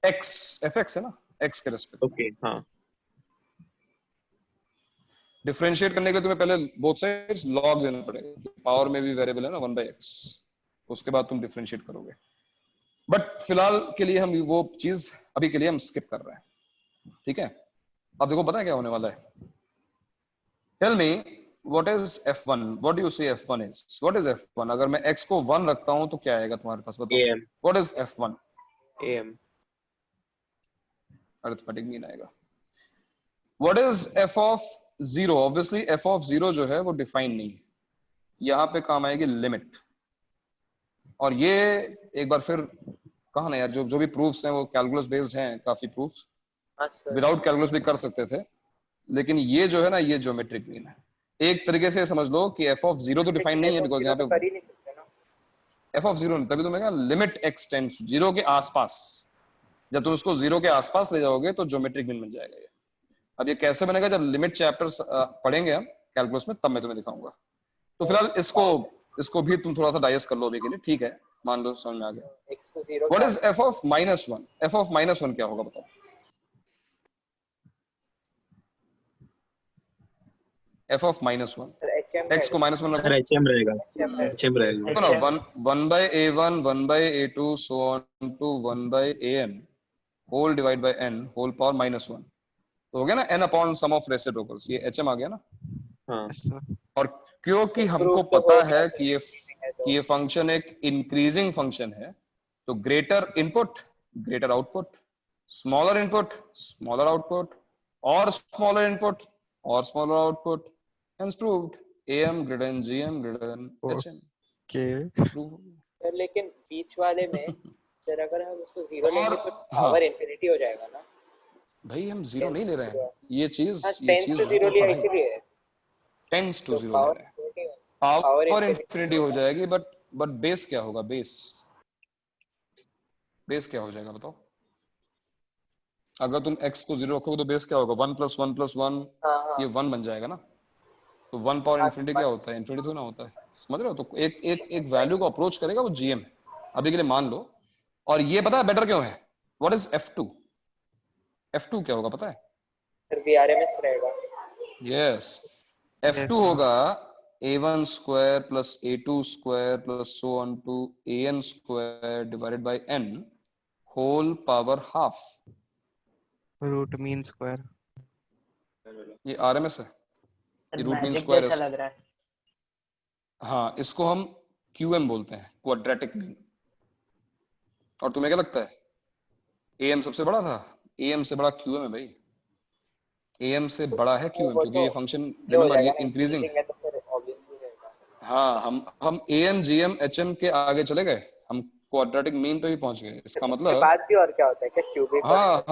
x, fx है ना, x के रिस्पेक्ट। ओके हाँ। डिफरेंशिएट करने के लिए तुम्हें पहले बोथ साइड्स लॉग लेना पड़ेगा। पावर में भी वेरिएबल है ना 1/x, उसके बाद तुम डिफरेंशिएट करोगे। बट फिलहाल के लिए हम वो चीज अभी के लिए हम स्किप कर रहे हैं। ठीक है, अब देखो पता है क्या होने वाला है? Tell me what is f1? What do you say f1 is? What is f1? अगर मैं x को 1 रखता हूं तो क्या आएगा तुम्हारे पास, बताओ? What is f1? am। Arithmetic mean आएगा। What is f of 0? Obviously f of 0 जो है वो डिफाइन नहीं है, यहां पे काम आएगी लिमिट। और ये एक बार फिर कहा ना यार, जो भी प्रूफ्स हैं वो कैलकुलस बेस्ड हैं, काफी प्रूफ्स विदाउट कैलकुलस भी कर सकते थे, लेकिन ये जो है ना, ये ज्योमेट्रिक मीन है। एक तरीके से समझ लो कि एफ ऑफ जीरो तो डिफाइन नहीं है, बिकॉज यहाँ पे कर ही नहीं सकते ना। एफ ऑफ जीरो, तभी तो मैं कहा लिमिट एक्स टेंड्स जीरो के आसपास, जब तुम उसको जीरो के आसपास ले जाओगे तो ज्योमेट्रिक मीन बन जाएगा ये। अब ये कैसे बनेगा, जब लिमिट चैप्टर्स पढ़ेंगे हम कैलकुलस में, तब मैं तुम्हें दिखाऊंगा। तो फिलहाल इसको भी तुम थोड़ा सा डाइजेस्ट कर लो अभी के लिए, ठीक है, मान लो समझ में आ गया। x को 0 what is F of -1? F of -1 क्या होगा बताओ? एफ ऑफ -1 x को -1 रखो, एचएम रहेगा, एचएम रहेगा। तो ना 1 by a1 1 by a2 so on to 1 by an whole divide by n whole power -1, तो हो गया ना n upon sum of reciprocals, ये hm आ गया ना। हाँ यस सर। और क्योंकि हमको पता है कि ये फंक्शन एक इंक्रीजिंग फंक्शन है, तो greater input greater output, smaller input smaller output, और स्मॉलर इनपुट और smaller output, hence proved am greater than gm greater than hm। Okay sir लेकिन बीच वाले में सर अगर हम उसको 0 लेंगे तो पावर इंफिनिटी हो जाएगा ना। भाई हम जीरो नहीं ले रहे हैं, ये चीज टेंस टू 0 लिया इसीलिए टेंस टू जीरो ले रहे हैं, पावर इंफिनिटी हो जाएगी, बट बेस क्या होगा? बेस क्या हो जाएगा बताओ? अगर तुम x को 0 रखोगे तो बेस क्या होगा? 1 + 1 + 1, ये 1 बन जाएगा ना। तो 1 पावर इंफिनिटी क्या होता है? इंफिनिटी तो ना होता है, समझ रहे हो? तो एक वैल्यू को अप्रोच करेगा वो gm है, अभी के लिए मान लो। और ये पता है बेटर क्यों है? What is f2? f2 क्या होगा पता है? सर VRMS रहेगा। यस, f2 होगा a1 square plus a2 square plus so on to an square divided by n whole power half। Root mean square. ये RMS है, ये रूट मीन स्क्वायर है। लग रहा है। हाँ, इसको हम QM बोलते हैं, क्वाड्रेटिक मीन। और तुम्हें क्या लगता है AM सबसे बड़ा था? AM से बड़ा QM है भाई, AM से बड़ा है QM, क्योंकि ये फंक्शन रिमेंबर ये इंक्रीजिंग है। तो फिर ऑब्वियसली रहेगा। हाँ, हम AM GM HM के आगे चले गए, हम क्वाड्रेटिक मीन पे भी पहुंच गए। इसका मतलब बाद भी और क्या होता है क्या क्यूबिक? हाँ,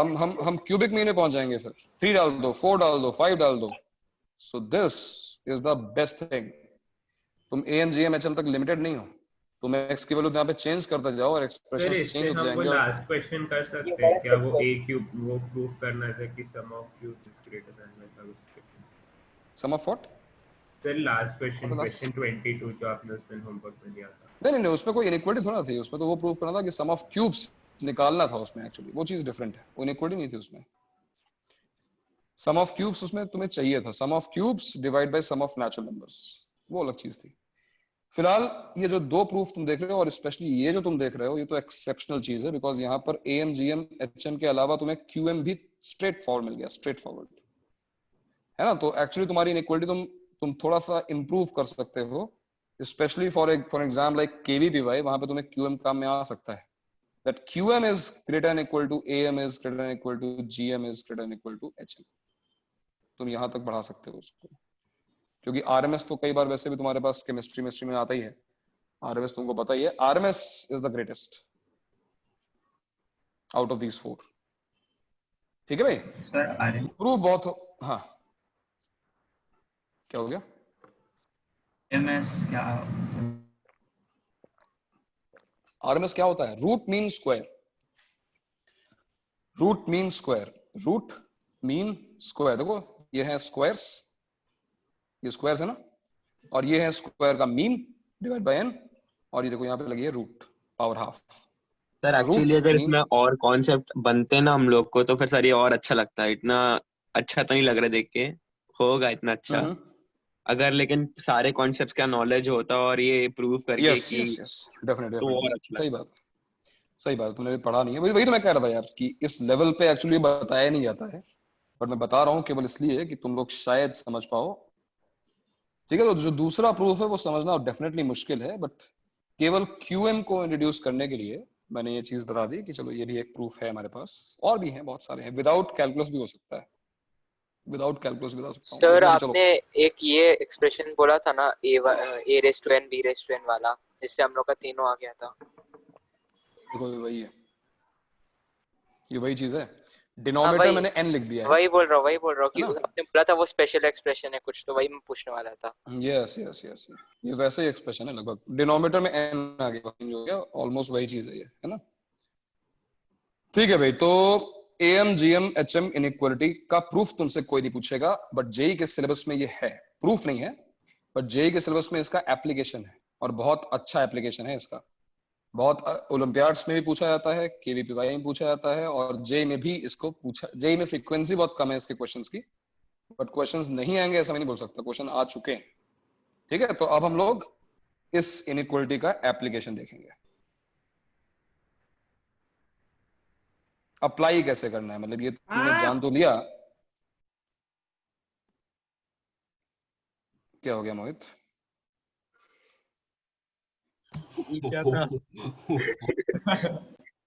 हम क्यूबिक मीन में पहुंच जाएंगे फिर। 3 डाल दो, 4 डाल दो, 5 डाल दो। So this is the best thing. तुम AM GM HM तक लिमिटेड नहीं हो, तुम x की वैल्यू यहाँ पे चेंज करते जाओ और एक्सप्रेशन चेंज होते हम वो जाएंगे। लास्ट क्वेश्चन कर सकते हैं क्या? वो a क्यूब वो प्रूव करना है कि sum of cube is greater than वैसा कुछ। Sum of what? Sir last question 22 जो आपने उस दिन होमवर्क में दिया था। नहीं, उसमें कोई इनइक्वालिटी थोड़ा थी, उसमें तो वो प्रूव करना था कि सम ऑफ क्यूब्स निकालना था उसमें। एक्चुअली वो चीज डिफरेंट है, वो इनइक्वालिटी नहीं थी उसमें। सम ऑफ क्यूब्स उसमें तुम्हें चाहिए था, sum of cubes divide by sum of natural numbers, वो अलग चीज थी। फिलहाल ये जो दो प्रूफ तुम देख रहे हो, और स्पेशली ये जो तुम देख रहे हो, ये तो एक्सेप्शनल चीज है, बिकॉज यहाँ पर AM GM HM के अलावा तुम्हें QM भी स्ट्रेट फॉरवर्ड मिल गया, स्ट्रेट फॉरवर्ड, है ना। तो एक्चुअली तुम्हारी इनइक्वालिटी तुम थोड़ा सा इंप्रूव कर सकते हो, specially for exam like KVPY, वहां पे तुम्हें QM काम में आ सकता है। that QM is greater than equal to AM is greater than equal to GM is greater than equal to HM। तुम यहां तक बढ़ा सकते हो उसको, क्योंकि RMS तो कई बार वैसे भी तुम्हारे पास केमिस्ट्री में आता ही है। RMS तुमको पता ही है, RMS is the greatest out of these 4। ठीक है भाई? प्रूफ बहुत हो। हाँ, क्या हो गया? MS क्या? RMS क्या होता है? Root mean square. Root mean square, root mean square. देखो ये है स्क्वायर्स, ये स्क्वायर्स है ना, और ये है स्क्वायर का मीन डिवाइड बाय n, और ये देखो यहाँ पे लगी है root power half. Sir actually अगर इसमें और कॉन्सेप्ट बनते ना हम लोग को तो फिर सर ये और अच्छा लगता है। इतना अच्छा तो नहीं लग रहा देख के, होगा इतना अच्छा अगर लेकिन सारे कॉन्सेप्ट्स का नॉलेज होता और ये प्रूव करके कि डेफिनेटली तो और अच्छा सही बात, सही बात। तुमने भी पढ़ा नहीं है, वही तो मैं कह रहा था यार कि इस लेवल पे एक्चुअली बताया नहीं जाता है, बट मैं बता रहा हूँ केवल इसलिए कि तुम लोग शायद समझ पाओ। ठीक है, तो जो दूसरा प्रूफ है वो समझना डेफिनेटली मुश्किल है, बट केवल QM को इंट्रोड्यूस करने के लिए मैंने ये चीज बता दी कि चलो ये भी एक प्रूफ है हमारे पास। और भी हैं, बहुत सारे हैं, विदाउट कैलकुलस भी हो सकता है, विदाउट कैलकुलस बता सकता हूं। सर आपने एक ये एक्सप्रेशन बोला था ना a raised to n b raised to n वाला, जिससे हम लोग का तीनों आ गया था। देखो वही है, ये वही चीज है। डिनोमिनेटर वही मैंने n लिख दिया है। वही बोल रहा हूँ कि है ना? आपने बोला था वो स्पेशल एक्सप्रेशन है कुछ, तो वही मैं पूछने वाला था। यस यस यस, ये वैसे ही एक्सप्रेशन है लगभग, डिनोमिनेटर में n आ गया, चेंज हो गया, ऑलमोस्ट वही चीज है ये, है ना? ठीक है भाई, तो एम जीएम एचएम इनइक्वालिटी का प्रूफ तुमसे कोई नहीं पूछेगा, बट जेई के सिलेबस में ये है, प्रूफ नहीं है, बट जेई के सिलेबस में इसका एप्लीकेशन है, और बहुत अच्छा एप्लीकेशन है इसका। बहुत ओलंपियाड्स में भी पूछा जाता है, केवीपीवाई में पूछा जाता है, और जेई में भी इसको पूछा, जेई में फ्रीक्वेंसी बहुत कम है इसके क्वेश्चंस की, बट क्वेश्चंस नहीं आएंगे ऐसा मैं नहीं बोल सकता, क्वेश्चन आ चुके हैं। ठीक है, तो अब हम लोग इस इनइक्वालिटी का एप्लीकेशन देखेंगे। अप्लाई कैसे करना है, मतलब ये तुमने जान तो लिया। क्या हो गया मोहित? ये क्या था?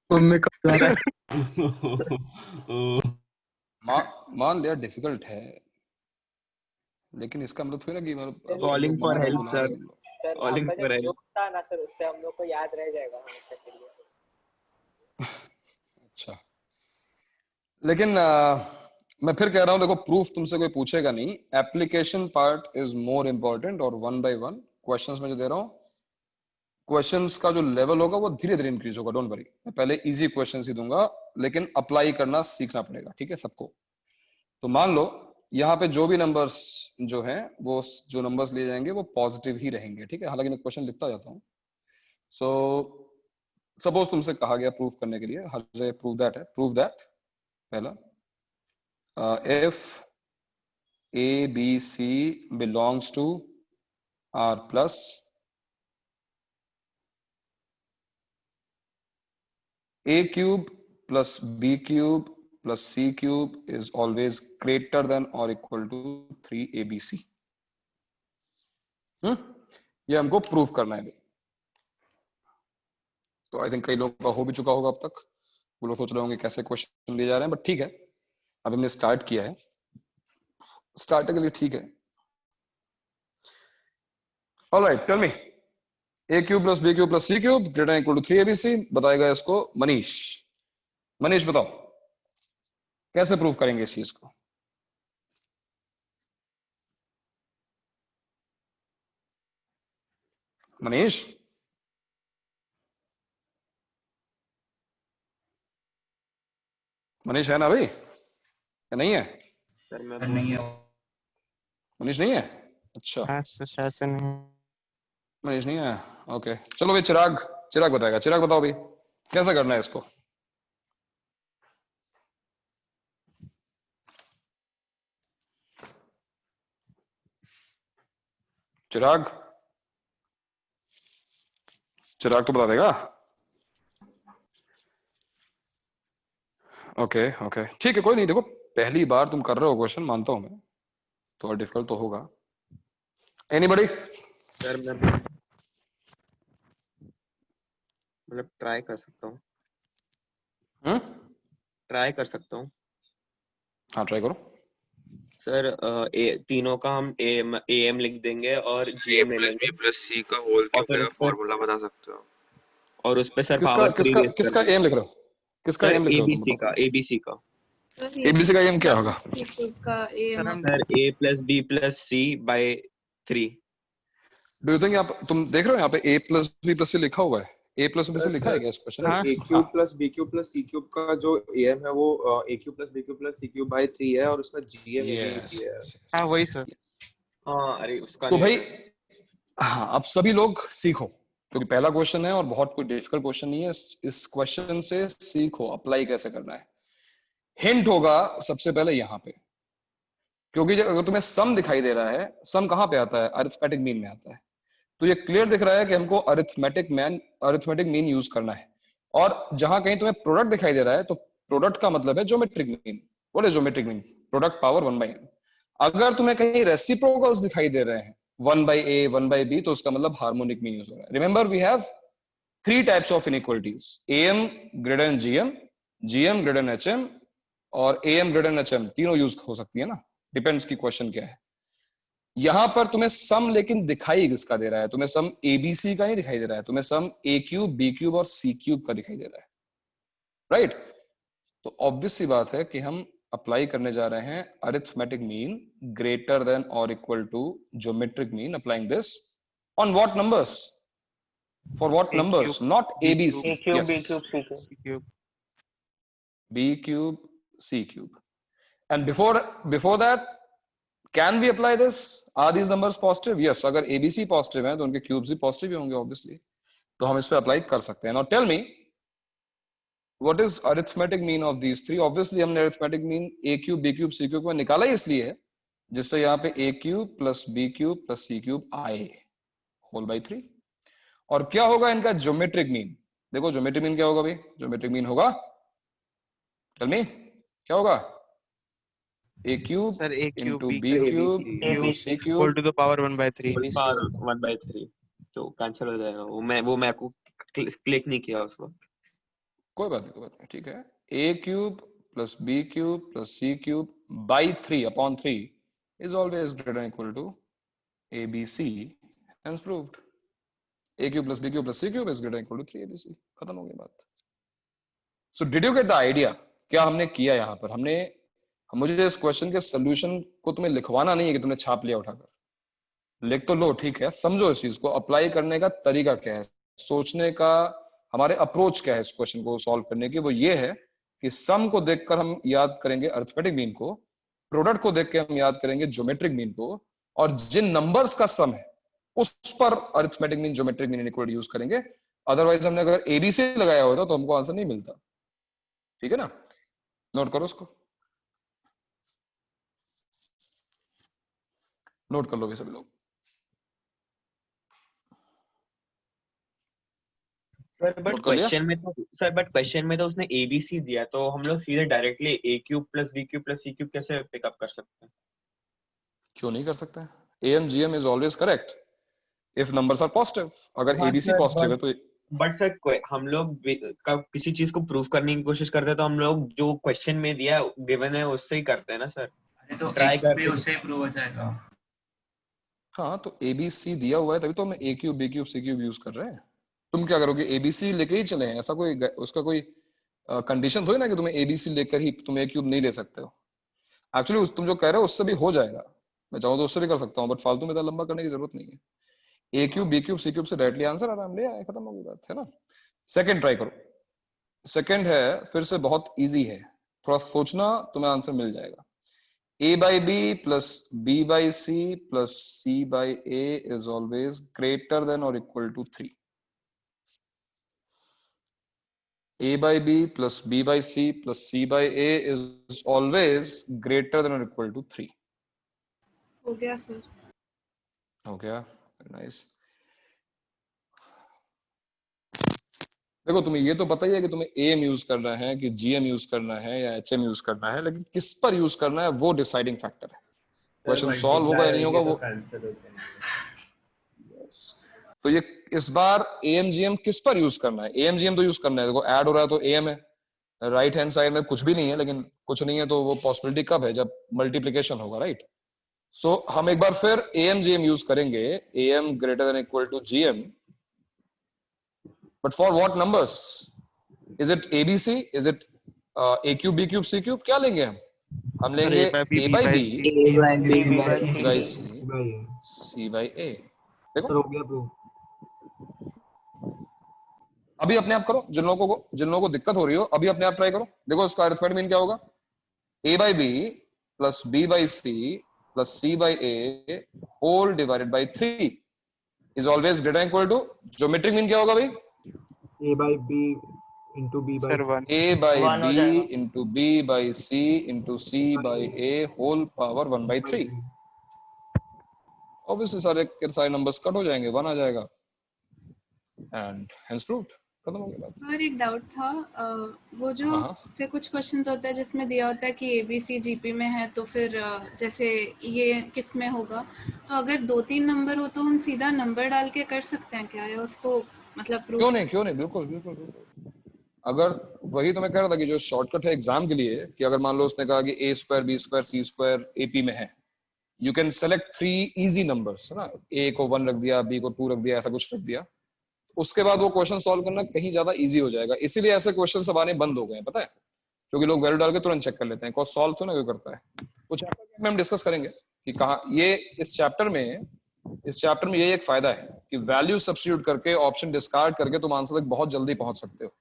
मम्मी कब जा रहा है? मान लिया डिफिकल्ट है, लेकिन इसका मतलब थोड़ी ना कि मतलब calling for help sir, sir calling आपका फॉर जो हेल्प। जोक था ना सर, उससे हम लोग को याद रह जाएगा हमेशा के लिए। अच्छा, लेकिन मैं फिर कह रहा हूं, देखो प्रूफ तुमसे कोई पूछेगा नहीं, application part is more important, और वन बाय वन क्वेश्चंस में जो दे रहा हूं, क्वेश्चंस का जो लेवल होगा वो धीरे धीरे इंक्रीज होगा, डोंट वरी। मैं पहले इजी क्वेश्चंस ही दूंगा, लेकिन अप्लाई करना सीखना पड़ेगा, ठीक है सबको। तो मान लो यहाँ पे जो भी नंबर्स जो हैं, वो जो नंबर्स लिए जाएंगे वो पॉजिटिव ही रहेंगे, ठीक है, हालांकि मैं क्वेश्चन लिखता जाता हूँ। सो सपोज तुमसे कहा गया प्रूफ करने के लिए, हर जगह प्रूव दैट है, प्रूव दैट पहला, if a b c belongs to r plus a cube plus b cube plus c cube is always greater than or equal to 3abc। ये हमको प्रूफ करना है। तो आई थिंक कई लोगों का हो भी चुका होगा अब तक, वो लोग सोच रहे होंगे कैसे क्वेश्चन दिए जा रहे हैं, बट ठीक है, अभी हमने स्टार्ट किया है, स्टार्ट के लिए ठीक है। Alright, tell me, a cube plus B cube plus C cube greater equal to 3abc, बताएगा इसको मनीष। मनीष बताओ कैसे प्रूव करेंगे इस चीज को? मनीष, मनीष है ना भाई, या नहीं है? सर मैं नहीं है। मनीष नहीं है? अच्छा, शायद से नहीं। मनीष नहीं है, ओके चलो भाई, चिराग, चिराग बताएगा। चिराग बताओ भाई कैसे करना है इसको? चिराग, चिराग तो बता देगा। ओके ओके ठीक है, कोई नहीं, देखो पहली बार तुम कर रहे हो क्वेश्चन, मानता हूं मैं, थोड़ा डिफिकल्ट तो होगा। एनीबॉडी? सर मैं मतलब ट्राई कर सकता हूँ, ट्राई कर सकता हूँ। हाँ ट्राई करो। सर तीनों का हम एम लिख देंगे और a जीएम ले प्लस लेंगे, b प्लस c का होल और क्यूब फिर का उस पर फॉर्मूला बता सकते हो। और उस पे सर किसका पावर 3 किसका रेज कर किसका देंगे। एम लिख रहे हो? किसका सर एम लिख रहे हो तुम एबीसी बताओ? का, एबीसी का। एबीसी का एम क्या होगा? का M sir a plus B plus c by 3। Do you think आप तुम देख रहे हो यहाँ पे a प्लस बी प्लस सी लिखा हुआ है? a प्लस बी सर लिखा है सर क्या इस क्वेश्चन सर में? A cube plus B cube plus C cube का जो एम है वो A cube plus B cube plus C cube by 3 है, और उसका जीएम यस, एबीसी है। हाँ वही सर। हाँ अरे उसका तो नहीं भाई है। हाँ, अब सभी लोग सीखो, क्योंकि पहला क्वेश्चन है और बहुत कोई डिफिकल्ट क्वेश्चन नहीं है। इस क्वेश्चन से सीखो अप्लाई कैसे करना है। हिंट होगा सबसे पहले यहाँ पे, क्योंकि अगर तुम्हें सम दिखाई दे रहा है, सम कहाँ पे आता है? अरिथमेटिक मीन में आता है। तो ये क्लियर दिख रहा है कि हमको अरिथमेटिक मीन यूज करना है। और जहां कहीं तुम्हें प्रोडक्ट दिखाई दे रहा है, तो प्रोडक्ट का मतलब है geometric mean. What is geometric mean? Product power 1/n। अगर तुम्हें कहीं रेसिप्रोकल्स दिखाई दे रहे हैं 1/a 1/b, तो उसका मतलब हार्मोनिक मीन यूज हो रहा है। Remember we have 3 types of inequalities, am greater than gm, gm greater than hm, और am ग्रेटर देन hm, तीनों यूज हो सकती है ना, डिपेंड्स की क्वेश्चन क्या है। यहां पर तुम्हें सम लेकिन दिखाई किसका दे रहा है? तुम्हें सम एबीसी का नहीं दिखाई दे रहा है, तुम्हें सम ए क्यूब बी क्यूब और सी क्यूब का दिखाई दे रहा है, राइट? तो ऑब्वियस सी बात है कि हम अप्लाई करने जा रहे हैं अरिथमेटिक मीन ग्रेटर देन और equal to geometric mean, applying this on what numbers, for what numbers, not ABC, A cube, B yes, cube, C cube. C cube. b cube, c cube. And before that, can we apply this? Are these numbers positive? Yes. अगर ABC positive है तो उनके cubes भी positive ही होंगे obviously. तो हम इस पे apply कर सकते हैं. Now tell me, what is arithmetic mean of these three? Obviously हमने arithmetic mean A cube, B cube, C cube को निकाला ही इसलिए है जिससे यहाँ पे A cube plus B cube plus C cube आए whole by 3. और क्या होगा इनका geometric mean? देखो geometric mean क्या होगा भाई? Geometric mean होगा, tell me, क्या होगा? A cube Sir, A cube, into B B cube, cube C into C cube, whole cube to the power 1/3. whole power 1/3 तो कैंसिल हो जाएगा। वो मैं आपको क्लिक नहीं किया उस वक्त। कोई बात नहीं, ठीक है। A cube plus B cube plus C cube by 3 upon 3 is always greater than equal to ABC, hence proved. A cube plus B cube plus C cube is greater than equal to 3ABC. खत्म हो गई बात। So did you get the idea? क्या हमने किया यहाँ पर? मुझे इस क्वेश्चन के सोल्यूशन को तुम्हें लिखवाना नहीं है कि तुमने छाप लिया उठाकर, लिख तो लो, ठीक है, समझो इस चीज को, अप्लाई करने का तरीका क्या है, सोचने का हमारे अप्रोच क्या है इस क्वेश्चन को सॉल्व करने की, वो ये है कि सम को देखकर हम याद करेंगे अरिथमेटिक मीन को, प्रोडक्ट को देख के हम याद करेंगे ज्योमेट्रिक मीन को, और जिन नंबर्स का सम है उस पर arithmetic mean geometric mean inequality use करेंगे। अदरवाइज हमने अगर एबीसी लगाया होता तो हमको आंसर नहीं मिलता। ठीक है ना, नोट करो उसको, नोट कर लो भी सभी लोग। बट क्वेश्चन में तो उसने एबीसी दिया, तो हम लोग सीधे directly A cube plus B cube plus C cube कैसे पिकअप कर सकते हैं? क्यों नहीं कर सकते? AMGM is always correct if numbers are positive. अगर एबीसी पॉजिटिव है तो बट सर हम लोग किसी चीज को प्रूव करने की कोशिश करते हैं तो हम लोग जो क्वेश्चन में दिया गिवन है उससे ही करते हैं ना सर, तो ट्राई करके उससे प्रूव हो जाएगा। हाँ, तो एबीसी दिया हुआ है तभी तो हम ए cube B cube C cube use कर रहे हैं। तुम क्या करोगे, एबीसी लेके ही चले हैं, ऐसा कोई उसका कोई कंडीशन थोड़ी ना कि तुम्हें एबीसी लेकर ही तुम ए क्यूब नहीं ले सकते हो। एक्चुअली तुम जो कह रहे हो उससे भी हो जाएगा, मैं चाहूँ तो उससे भी कर सकता हूँ, बट फालतू में इतना लंबा करने की जरूरत नहीं है। ए cube B cube C cube से डायरेक्टली आंसर आ रहा है, ले आए, खत्म हो गई बात, है ना। सेकंड ट्राई करो, सेकंड है फिर से बहुत इजी है, थोड़ा सोचना तुम्हें आंसर मिल जाएगा। A by B plus B by C plus C by A is always greater than or equal to 3. A by B plus B by C plus C by A is always greater than or equal to 3. हो गया sir. हो गया, nice. देखो तुम्हें ये तो पता ही है कि तुम्हें AM यूज करना है कि GM यूज करना है या HM यूज करना है, लेकिन किस पर यूज करना है वो डिसाइडिंग फैक्टर है। क्वेश्चन सॉल्व होगा या नहीं होगा वो तो ये इस बार AMGM किस पर यूज करना है? AMGM तो यूज करना है, देखो ऐड हो रहा है तो AM है, राइट हैंड साइड में कुछ भी नहीं है, लेकिन कुछ नहीं है तो वो पॉसिबिलिटी कब है, जब मल्टीप्लिकेशन होगा, राइट। सो हम एक बार फिर AMGM यूज करेंगे, AM greater than equal to GM, but for what numbers? Is it ABC? Is it A cube, B cube, C cube? क्या लेंगे हम लेंगे A by B, C by A। देखो अभी अपने आप करो, जिन लोगों को दिक्कत हो रही हो अभी अपने आप ट्राई करो। देखो इसका अरिथमेटिक मीन क्या होगा, A by B plus B by C plus C by A whole divided by 3 is always greater than equal to, geometric mean क्या होगा भाई? A by B into B by A by B into B by C into C by A whole power 1 by 3। Obviously सारे numbers cut हो जाएंगे, 1 आ जाएगा and hence proved, खत्म हो गया बात। और एक डाउट था, वो जो फिर कुछ क्वेश्चंस होता है जिसमें दिया होता है कि ABC GP में है, तो फिर जैसे ये किस में होगा, तो अगर 2-3 नंबर हो तो हम सीधा नंबर डाल के कर सकते हैं क्या, या उसको मतलब प्रूफ? क्यों नहीं, बिल्कुल। अगर वही तो मैं कह रहा था कि जो शॉर्टकट है एग्जाम के लिए, कि अगर मान लो उसने कहा कि A square B square C square AP में है, you can select 3 easy numbers, है ना, A को 1 रख दिया, B को 2 रख दिया, ऐसा कुछ रख दिया, उसके बाद वो क्वेश्चन सॉल्व करना कहीं ज्यादा इजी हो जाएगा। इसीलिए ऐसे क्वेश्चन सब आने बंद हो गए हैं, पता है, क्योंकि लोग वैल्यू डाल के तुरंत चेक कर लेते हैं, कॉज सॉल्व तो ना कोई करता है। तो चैप्टर में हम डिस्कस करेंगे कि कहाँ ये इस चैप्टर में ये एक फायदा है कि वैल्यू सब्स्टिट्यूट करके ऑप्शन डिस्कार्ड करके तुम आंसर तक बहुत जल्दी पहुंच सकते हो।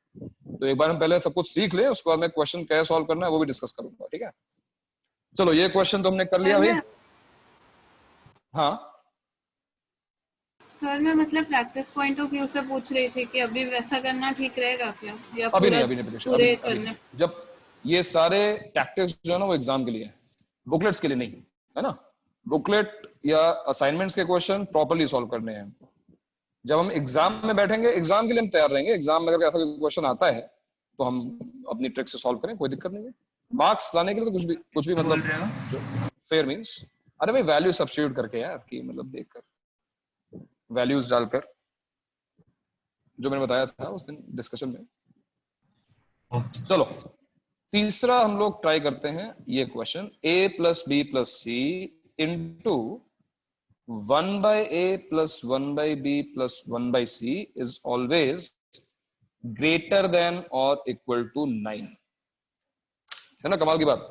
तो एक बार हम पहले सब कुछ सीख लें, उसके बाद मैं क्वेश्चन कैसे सॉल्व करना है वो भी डिस्कस करूंगा, ठीक है। चलो ये क्वेश्चन तो हमने कर लिया भाई। हाँ सर मैं मतलब प्रैक्टिस पॉइंट ऑफ व्यू से पूछ रही थी कि अभी वैसा करना ठीक रहेगा क्या, या अभी नहीं प्रतीक्षा, पूरे अभी करने? जब ये सारे टैक्टिक्स जो है ना वो एग्जाम के लिए है, बुकलेट्स के लिए नहीं है ना। बुकलेट या असाइनमेंट्स के क्वेश्चन प्रॉपर्ली सॉल्व करने हैं हमको। जब हम एग्जाम में बैठेंगे, एग्जाम के लिए हम तैयार रहेंगे, एग्जाम में अगर ऐसा कोई क्वेश्चन आता है तो हम अपनी ट्रिक से सॉल्व करें, कोई दिक्कत नहीं है। मार्क्स लाने के लिए तो कुछ भी मतलब जो फेयर मींस, अरे भाई वैल्यू सब्स्टिट्यूट करके यार, कि मतलब देखकर वैल्यूज डालकर, जो मैंने बताया था उस दिन डिस्कशन में। चलो तीसरा हम लोग ट्राई करते हैं ये question, a plus B plus C into 1 by a plus 1 by b plus 1 by c is always greater than और इक्वल टू 9। है ना कमाल की बात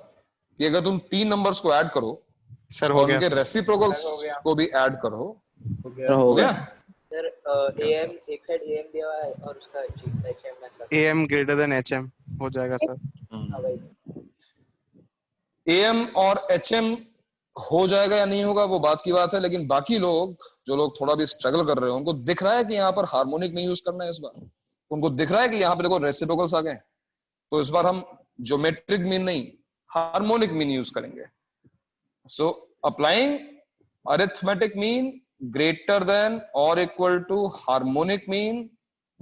कि अगर तुम 3 नंबर्स को ऐड करो सर और उनके रेसिप्रोकल्स को भी ऐड करो, हो गया सर am एक साइड am दिया हुआ है और उसका hm मतलब am ग्रेटर देन hm हो जाएगा सर। हां भाई am और hm हो जाएगा या नहीं होगा वो बात की बात है, लेकिन बाकी लोग जो लोग थोड़ा भी स्ट्रगल कर रहे हो उनको दिख रहा है कि यहाँ पर हार्मोनिक नहीं यूज करना है इस बार, उनको दिख रहा है कि यहाँ पे देखो रेसिप्रोकल्स आ गए, तो इस बार हम ज्योमेट्रिक मीन नहीं हार्मोनिक मीन यूज करेंगे। So applying arithmetic mean greater than or equal to harmonic mean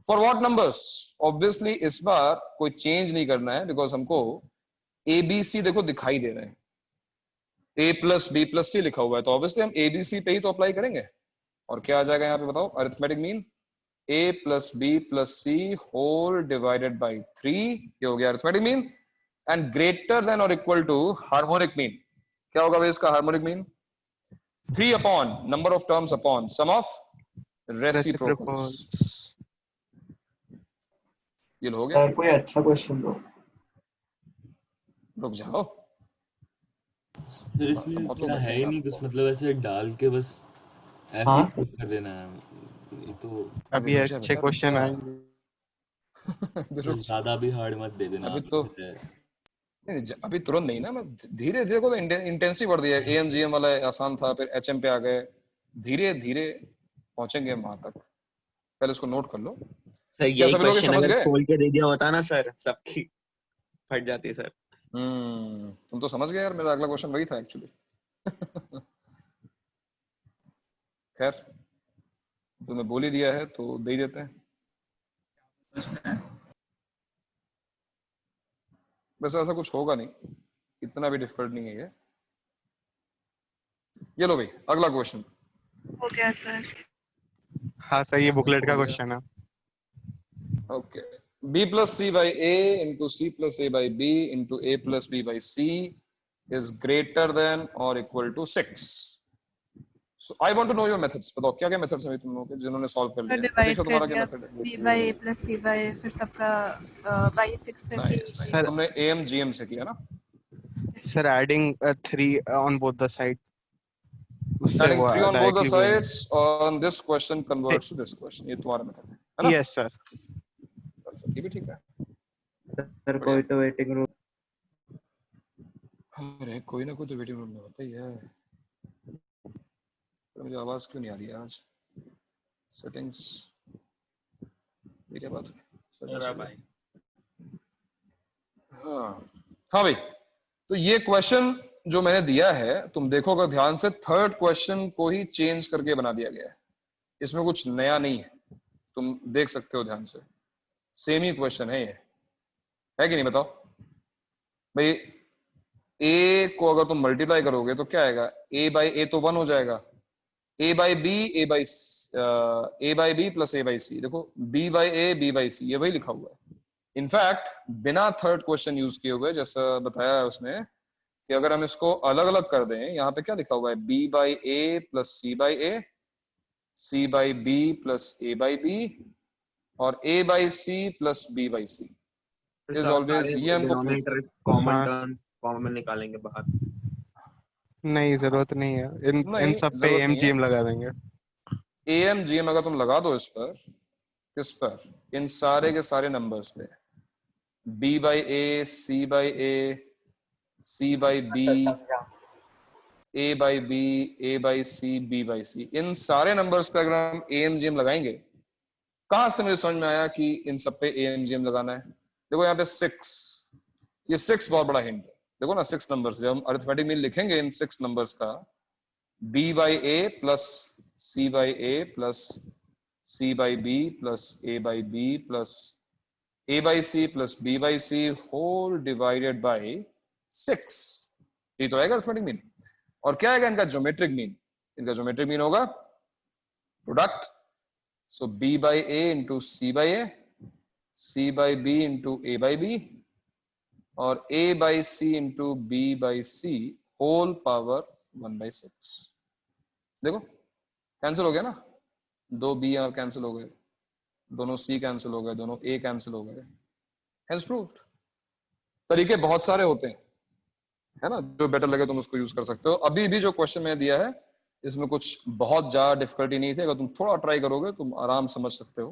for what numbers? Obviously इस बार कोई चेंज नहीं करना है, बिकॉज हमको ए बी सी देखो दिखाई दे रहे हैं, a प्लस बी प्लस सी लिखा हुआ है, तो ऑब्वियसली हम ए बी सी पे ही तो अप्लाई करेंगे। और क्या आ जाएगा यहाँ पे बताओ, arithmetic mean a plus B plus C whole divided by 3, ये हो गया arithmetic mean. And greater than और इक्वल टू हार्मोनिक मीन, क्या होगा भाई इसका harmonic mean? 3 upon number of terms upon sum of reciprocals। ये हो गया। कोई अच्छा क्वेश्चन दो। रुक जाओ सर इसमें क्या है ही नहीं कुछ, मतलब ऐसे डाल के बस ऐसे ही फिल कर देना है, ये तो अभी अच्छे क्वेश्चन आएंगे। ज्यादा भी हार्ड मत दे देना। अभी तो अभी तुरंत नहीं ना, मैं धीरे धीरे को इंटेंसिव बढ़ दिया। एएम जीएम वाला आसान था, फिर एचएम पे आ गए, धीरे धीरे पहुंचेंगे वहां तक, पहले इसको नोट कर लो। सर ये क्वेश्चन अगर खोल के दे दिया होता ना सर, सबकी फट जाती सर। तुम तो समझ गए यार, मेरा अगला क्वेश्चन वही था एक्चुअली। खैर तुमने बोल ही दिया है तो दे ही देते हैं। वैसे ऐसा कुछ होगा नहीं, इतना भी डिफिकल्ट नहीं है ये लो भाई अगला क्वेश्चन। हो गया सर। हाँ सर ये बुकलेट का क्वेश्चन है। Okay, b plus c by a into c plus a by b into a plus b by c is greater than or equal to 6. So I want to know your methods। बताओ क्या क्या methods हैं तुम लोगों के जिन्होंने solve कर लिया? डिवाइड तुम्हारा क्या मेथड है? b by a plus c by a, फिर सबका by 6 से सर हमने am gm से किया ना sir, adding 3 on both the side, adding 3 on both the sides on this question converts to this question, ये तुम्हारा मेथड है ना? Yes sir. ये भी ठीक है सर। कोई तो वेटिंग रूम, अरे कोई ना कोई तो वेटिंग रूम में होता ही है। तो मुझे आवाज क्यों नहीं आ रही है आज? सेटिंग्स मेरी बात भाई। हाँ भाई, तो ये क्वेश्चन जो मैंने दिया है तुम देखो अगर ध्यान से, थर्ड क्वेश्चन को ही चेंज करके बना दिया गया है, इसमें कुछ नया नहीं है, तुम देख सकते हो ध्यान से, सेम ही क्वेश्चन है ये, है कि नहीं बताओ भाई। a को अगर तुम मल्टीप्लाई करोगे तो क्या आएगा, a बाई a तो 1 हो जाएगा, a by b plus a by c, देखो b by a b by c, ये वही लिखा हुआ है। इनफैक्ट बिना थर्ड क्वेश्चन यूज किए हुए, जैसा बताया उसने कि अगर हम इसको अलग अलग कर दें, यहाँ पे क्या लिखा हुआ है, b by a plus c by a, c by b plus a by b और a by c plus b by c। Is always, ये हमको डिनोमिनेटर कॉमन हाँ टर्म्स कॉमन निकालेंगे बाहर। नहीं, जरूरत नहीं है, इन नहीं सब पे जरूरत नहीं है। एमजीएम लगा देंगे। AMGM अगर तुम लगा दो इस पर, किस पर, इन सारे के सारे नंबर्स पे, B/A, C/A, C/B, A/B, A/C, B/C, इन सारे नंबर्स पे अगर हम AMGM लगाएंगे, कहां से मुझे समझ में आया कि इन सब पे AMGM लगाना है? देखो यहाँ पे 6, ये 6 बहुत बड़ा हिंट है। देखो ना 6 नंबर्स, जब हम अरिथमेटिक मीन लिखेंगे इन 6 नंबर्स का, B/A plus C/A plus C/B plus A/B plus A/C plus B/C whole divided by 6, ये तो आएगा अरिथमेटिक मीन। और क्या आएगा इनका ज्योमेट्रिक मीन? इनका ज्योमेट्रिक मीन होगा प्रोडक्ट, सो B/A into C/A, C/B into A/B और A/C into B/C whole power 1/6। देखो कैंसिल हो गया ना, 2 B यहाँ कैंसिल हो गए, दोनों C कैंसिल हो गए, दोनों A कैंसिल हो गए। Hence proved. तरीके बहुत सारे होते हैं, है ना, जो बेटर लगे तुम उसको यूज कर सकते हो। अभी भी जो क्वेश्चन मैंने दिया है इसमें कुछ बहुत ज्यादा डिफिकल्टी नहीं थी, अगर तुम थोड़ा ट्राई करोगे तुम आराम समझ सकते हो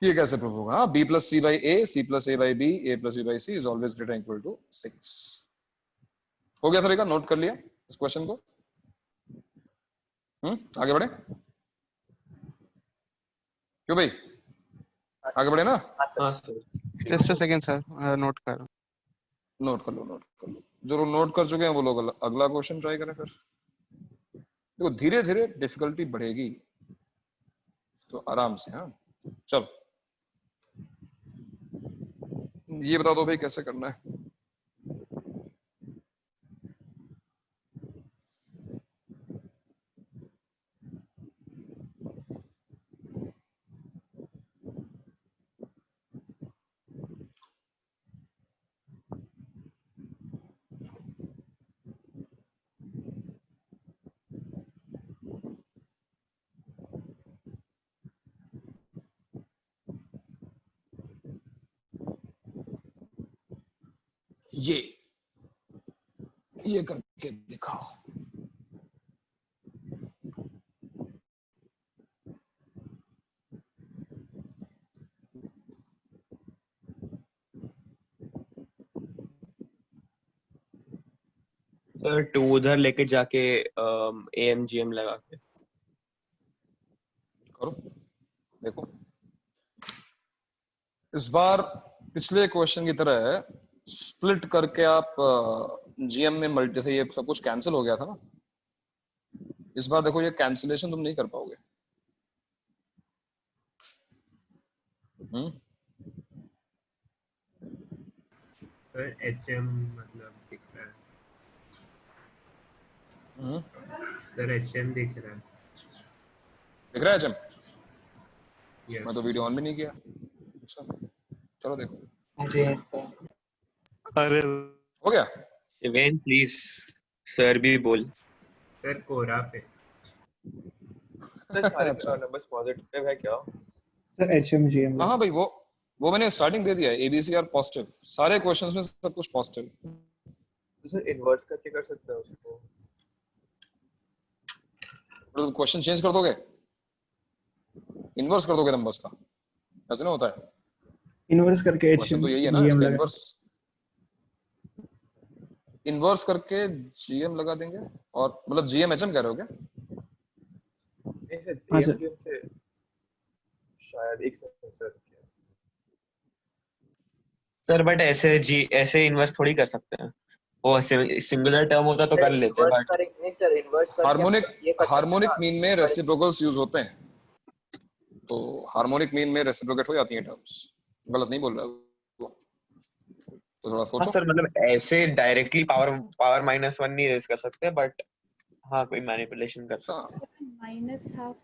कि ये कैसे प्रूव होगा। हाँ, B plus C/A, C plus A/B, A plus B/C is always greater equal to 6। हो गया तरीका, नोट कर लिया इस क्वेश्चन को। आगे बढ़े क्यों भाई, आगे बढ़े ना? हाँ sir. Just a second sir, note कर लो। जो लोग नोट कर चुके हैं वो लोग अगला क्वेश्चन ट्राई करें फिर। देखो धीरे धीरे डिफिकल्टी बढ़ेगी तो आराम से। हाँ चलो, ये बता दो भाई कैसे करना है। ये करके दिखाओ। सर 2 उधर लेके जाके AMGM लगा के करो। देखो इस बार पिछले क्वेश्चन की तरह स्प्लिट करके आप GM में मल्टी, जैसे ये सब कुछ कैंसिल हो गया था ना, इस बार देखो ये कैंसिलेशन तुम नहीं कर पाओगे। सर HM मतलब दिख रहा है। सर HM दिख रहा है। दिख रहा है HM? Yes. मैं तो वीडियो ऑन भी नहीं किया। अच्छा चलो देखो। अरे हो गया? शिवेन प्लीज सर भी बोल। सर कोरा पे सर सारे नंबर्स पॉजिटिव है क्या? Sir HMGM। हाँ भाई वो मैंने स्टार्टिंग दे दिया है, ABC आर पॉजिटिव, सारे क्वेश्चंस में सब कुछ पॉजिटिव। तो सर इन्वर्स करके कर सकते हैं उसको? तो क्वेश्चन चेंज कर दोगे, इन्वर्स कर दोगे नंबर्स का, ऐसे ना होता है। इन्वर्स करके क्वेश्चन तो यही है ना, इसका इन्वर्स करके GM लगा देंगे। और मतलब GM HM कह रहे हो क्या? नहीं सर, AMGM से शायद एक सेंसर सर बट ऐसे इन्वर्स थोड़ी कर सकते हैं, वो सिंगुलर टर्म होता तो कर लेते हैं। बट नहीं सर, इन्वर्स करके हार्मोनिक मीन में रेसिप्रोकल्स यूज होते हैं, तो हार्मोनिक मीन में रेसिप्रोकेट हो जाती हैं टर्म्स। गलत नहीं बोल रहा वो, तो थोड़ा सोचो। सर मतलब ऐसे डायरेक्टली पावर -1 नहीं रेज कर सकते, बट हाँ कोई मैनिपुलेशन कर सकते हैं। -12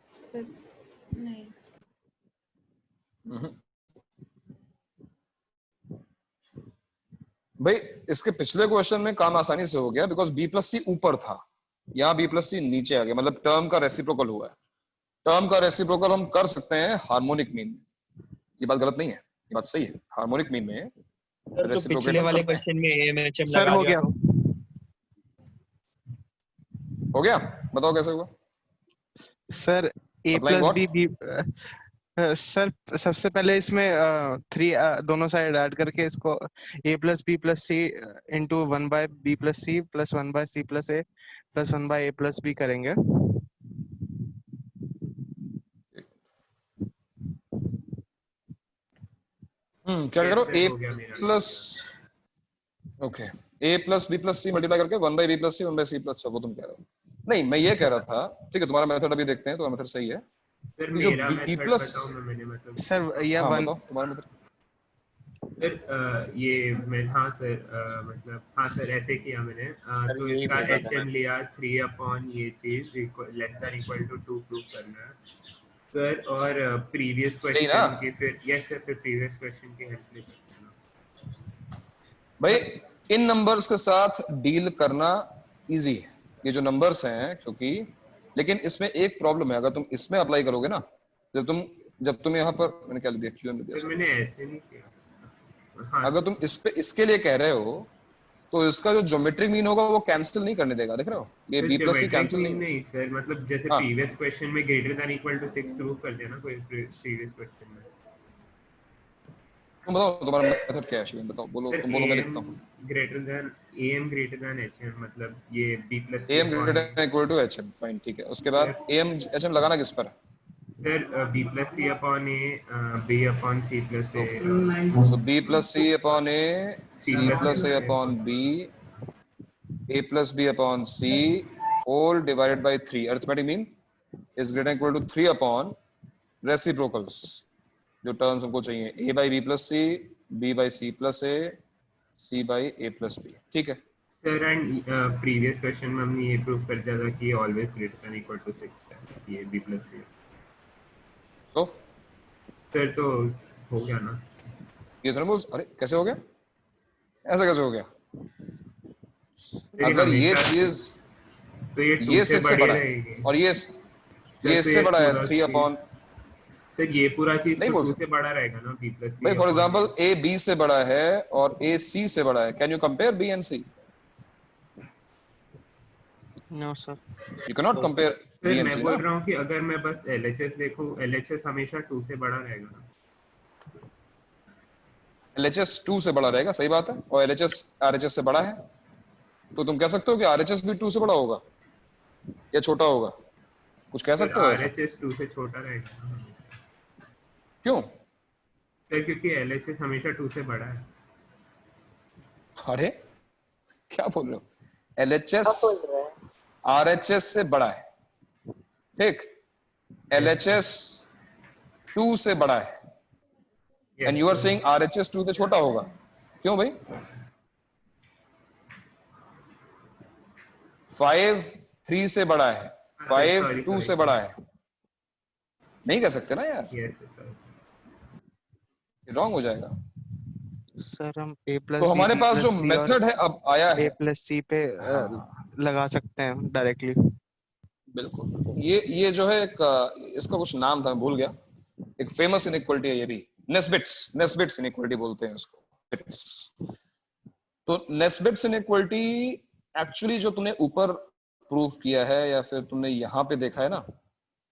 नहीं। भाई इसके पिछले क्वेश्चन में काम आसानी से हो गया बिकॉज B+C ऊपर था, यहाँ B+C नीचे आ गया, मतलब टर्म का रेसिप्रोकल हुआ है। टर्म का रेसिप्रोकल हम कर सकते हैं हार्मोनिक मीन में, ये बात गलत नहीं है। ये बात सही है, हार्मोनिक मीन में सर तो पिछले वाले क्वेश्चन में AMHM सर लगा हो दिया गया। तो हो गया, बताओ कैसे हुआ। Sir A Applying plus what? B sir सबसे पहले इसमें 3 दोनों साइड ऐड करके इसको A plus B plus C into 1/b plus C plus 1/c plus a plus 1/a plus b करेंगे। क्या करो, Yes, sir, A हो गया मेरा। Plus okay A plus B plus C multiply करके 1/b प्लस सी 1/c plus, वो तुम कह रहे हो। नहीं मैं ये कह रहा था, ठीक है तुम्हारा मेथड अभी देखते हैं, तुम्हारा मेथड सही है। सर जो मेरा B मेथड प्लस, बताऊं मैं, मैंने मतलब सर या हाँ 1 बताओ तुम्हारा मेथड। सर ये मैं, हाँ सर मतलब हाँ सर ऐसे किया मैंने। तो यही इसका बोला था HM लिया 3 ये चीज less than equal to 2 prove करना है सर। और प्रीवियस यही ना क्वेश्चन की फिर यस सर, फिर प्रीवियस क्वेश्चन की हेल्प ले सकते हैं ना भाई। इन नंबर्स के साथ डील करना इजी है, ये जो नंबर्स हैं, क्योंकि लेकिन इसमें एक प्रॉब्लम है, अगर तुम इसमें अप्लाई करोगे ना, जब तुम यहाँ पर, मैंने क्या दिया क्यों सर, मैंने ऐसे नहीं किया। हाँ अगर तुम इस पे इसके लिए कह रहे हो तो इसका जो ज्योमेट्रिक मीन होगा वो कैंसिल नहीं करने देगा, देख रहे हो, ये b प्लस सी कैंसिल नहीं। नहीं सर, मतलब जैसे हाँ। प्रीवियस क्वेश्चन में greater than equal to 6 prove कर दिया ना कोई प्रीवियस क्वेश्चन में। तुम बताओ तुम्हारा मेथड क्या है शिवम, बताओ, बोलो तुम बोलो, मैं लिखता हूँ। Greater than AM greater than HM, मतलब ये B plus AM greater than equal to HM, fine, ठीक है। उसके बाद AM HM लगाना किस पर है? Sir B plus C upon A, B upon C plus A, so B plus C upon A, C plus A upon B, A plus B upon C, all divided by 3. Arithmetic mean is greater than equal to 3 upon reciprocals, जो terms हमको चाहिए, A by B plus C, B by C plus A, C by A plus B, ठीक है sir. And previous question में हमने ये prove कर दिया था कि always greater than equal to 6 है ये B प्लस C। तो सर तो हो गया ना ये थर्मोस, अरे कैसे हो गया, ऐसा कैसे हो गया? सर, अगर ये हमेशा चीज तो ये 2 ये से से बड़ी बड़ा है रहेगी और ये सर, तो इससे बड़ा है पूरा 3 अपॉन, सर ये पूरा चीज नहीं तो बोल 2 सकते से बड़ा रहेगा ना B प्लस C भाई। For upon example A B से बड़ा है और A C से बड़ा है, can you compare B and C? No sir, you can not compare sir B and मैं C बोल ना। रहा हूँ कि अगर मैं बस LHS देखूं, LHS हमेशा 2 से बड़ा रहेगा ना। LHS 2 से बड़ा रहेगा, सही बात है, और LHS RHS से बड़ा है, तो तुम कह सकते हो कि RHS भी 2 से बड़ा होगा या छोटा होगा, कुछ कह सकते हो ऐसा? RHS 2 से छोटा रहेगा ना। क्यों? सर क्योंकि LHS हमेशा 2 से बड़ा है। अरे क्या बोल रहे हो, LHS RHS से बड़ा है, ठीक, LHS 2 से बड़ा है, and you are saying RHS 2 से छोटा होगा, क्यों भाई? 5 3 से बड़ा है, 5 2 से बड़ा है, नहीं कह सकते ना यार, रॉन्ग हो जाएगा। सर हम A प्लस तो हमारे पास जो C मेथड है अब आया है, A प्लस C पे लगा सकते हैं डायरेक्टली। बिल्कुल, ये जो है एक इसका कुछ नाम था, मैं भूल गया, एक फेमस इनइक्वालिटी है ये भी, नेस्बिट्स इनइक्वालिटी बोलते हैं उसको। तो नेस्बिट्स इनइक्वालिटी एक्चुअली जो तुमने ऊपर प्रूव किया है या फिर तुमने यहाँ पे देखा है ना,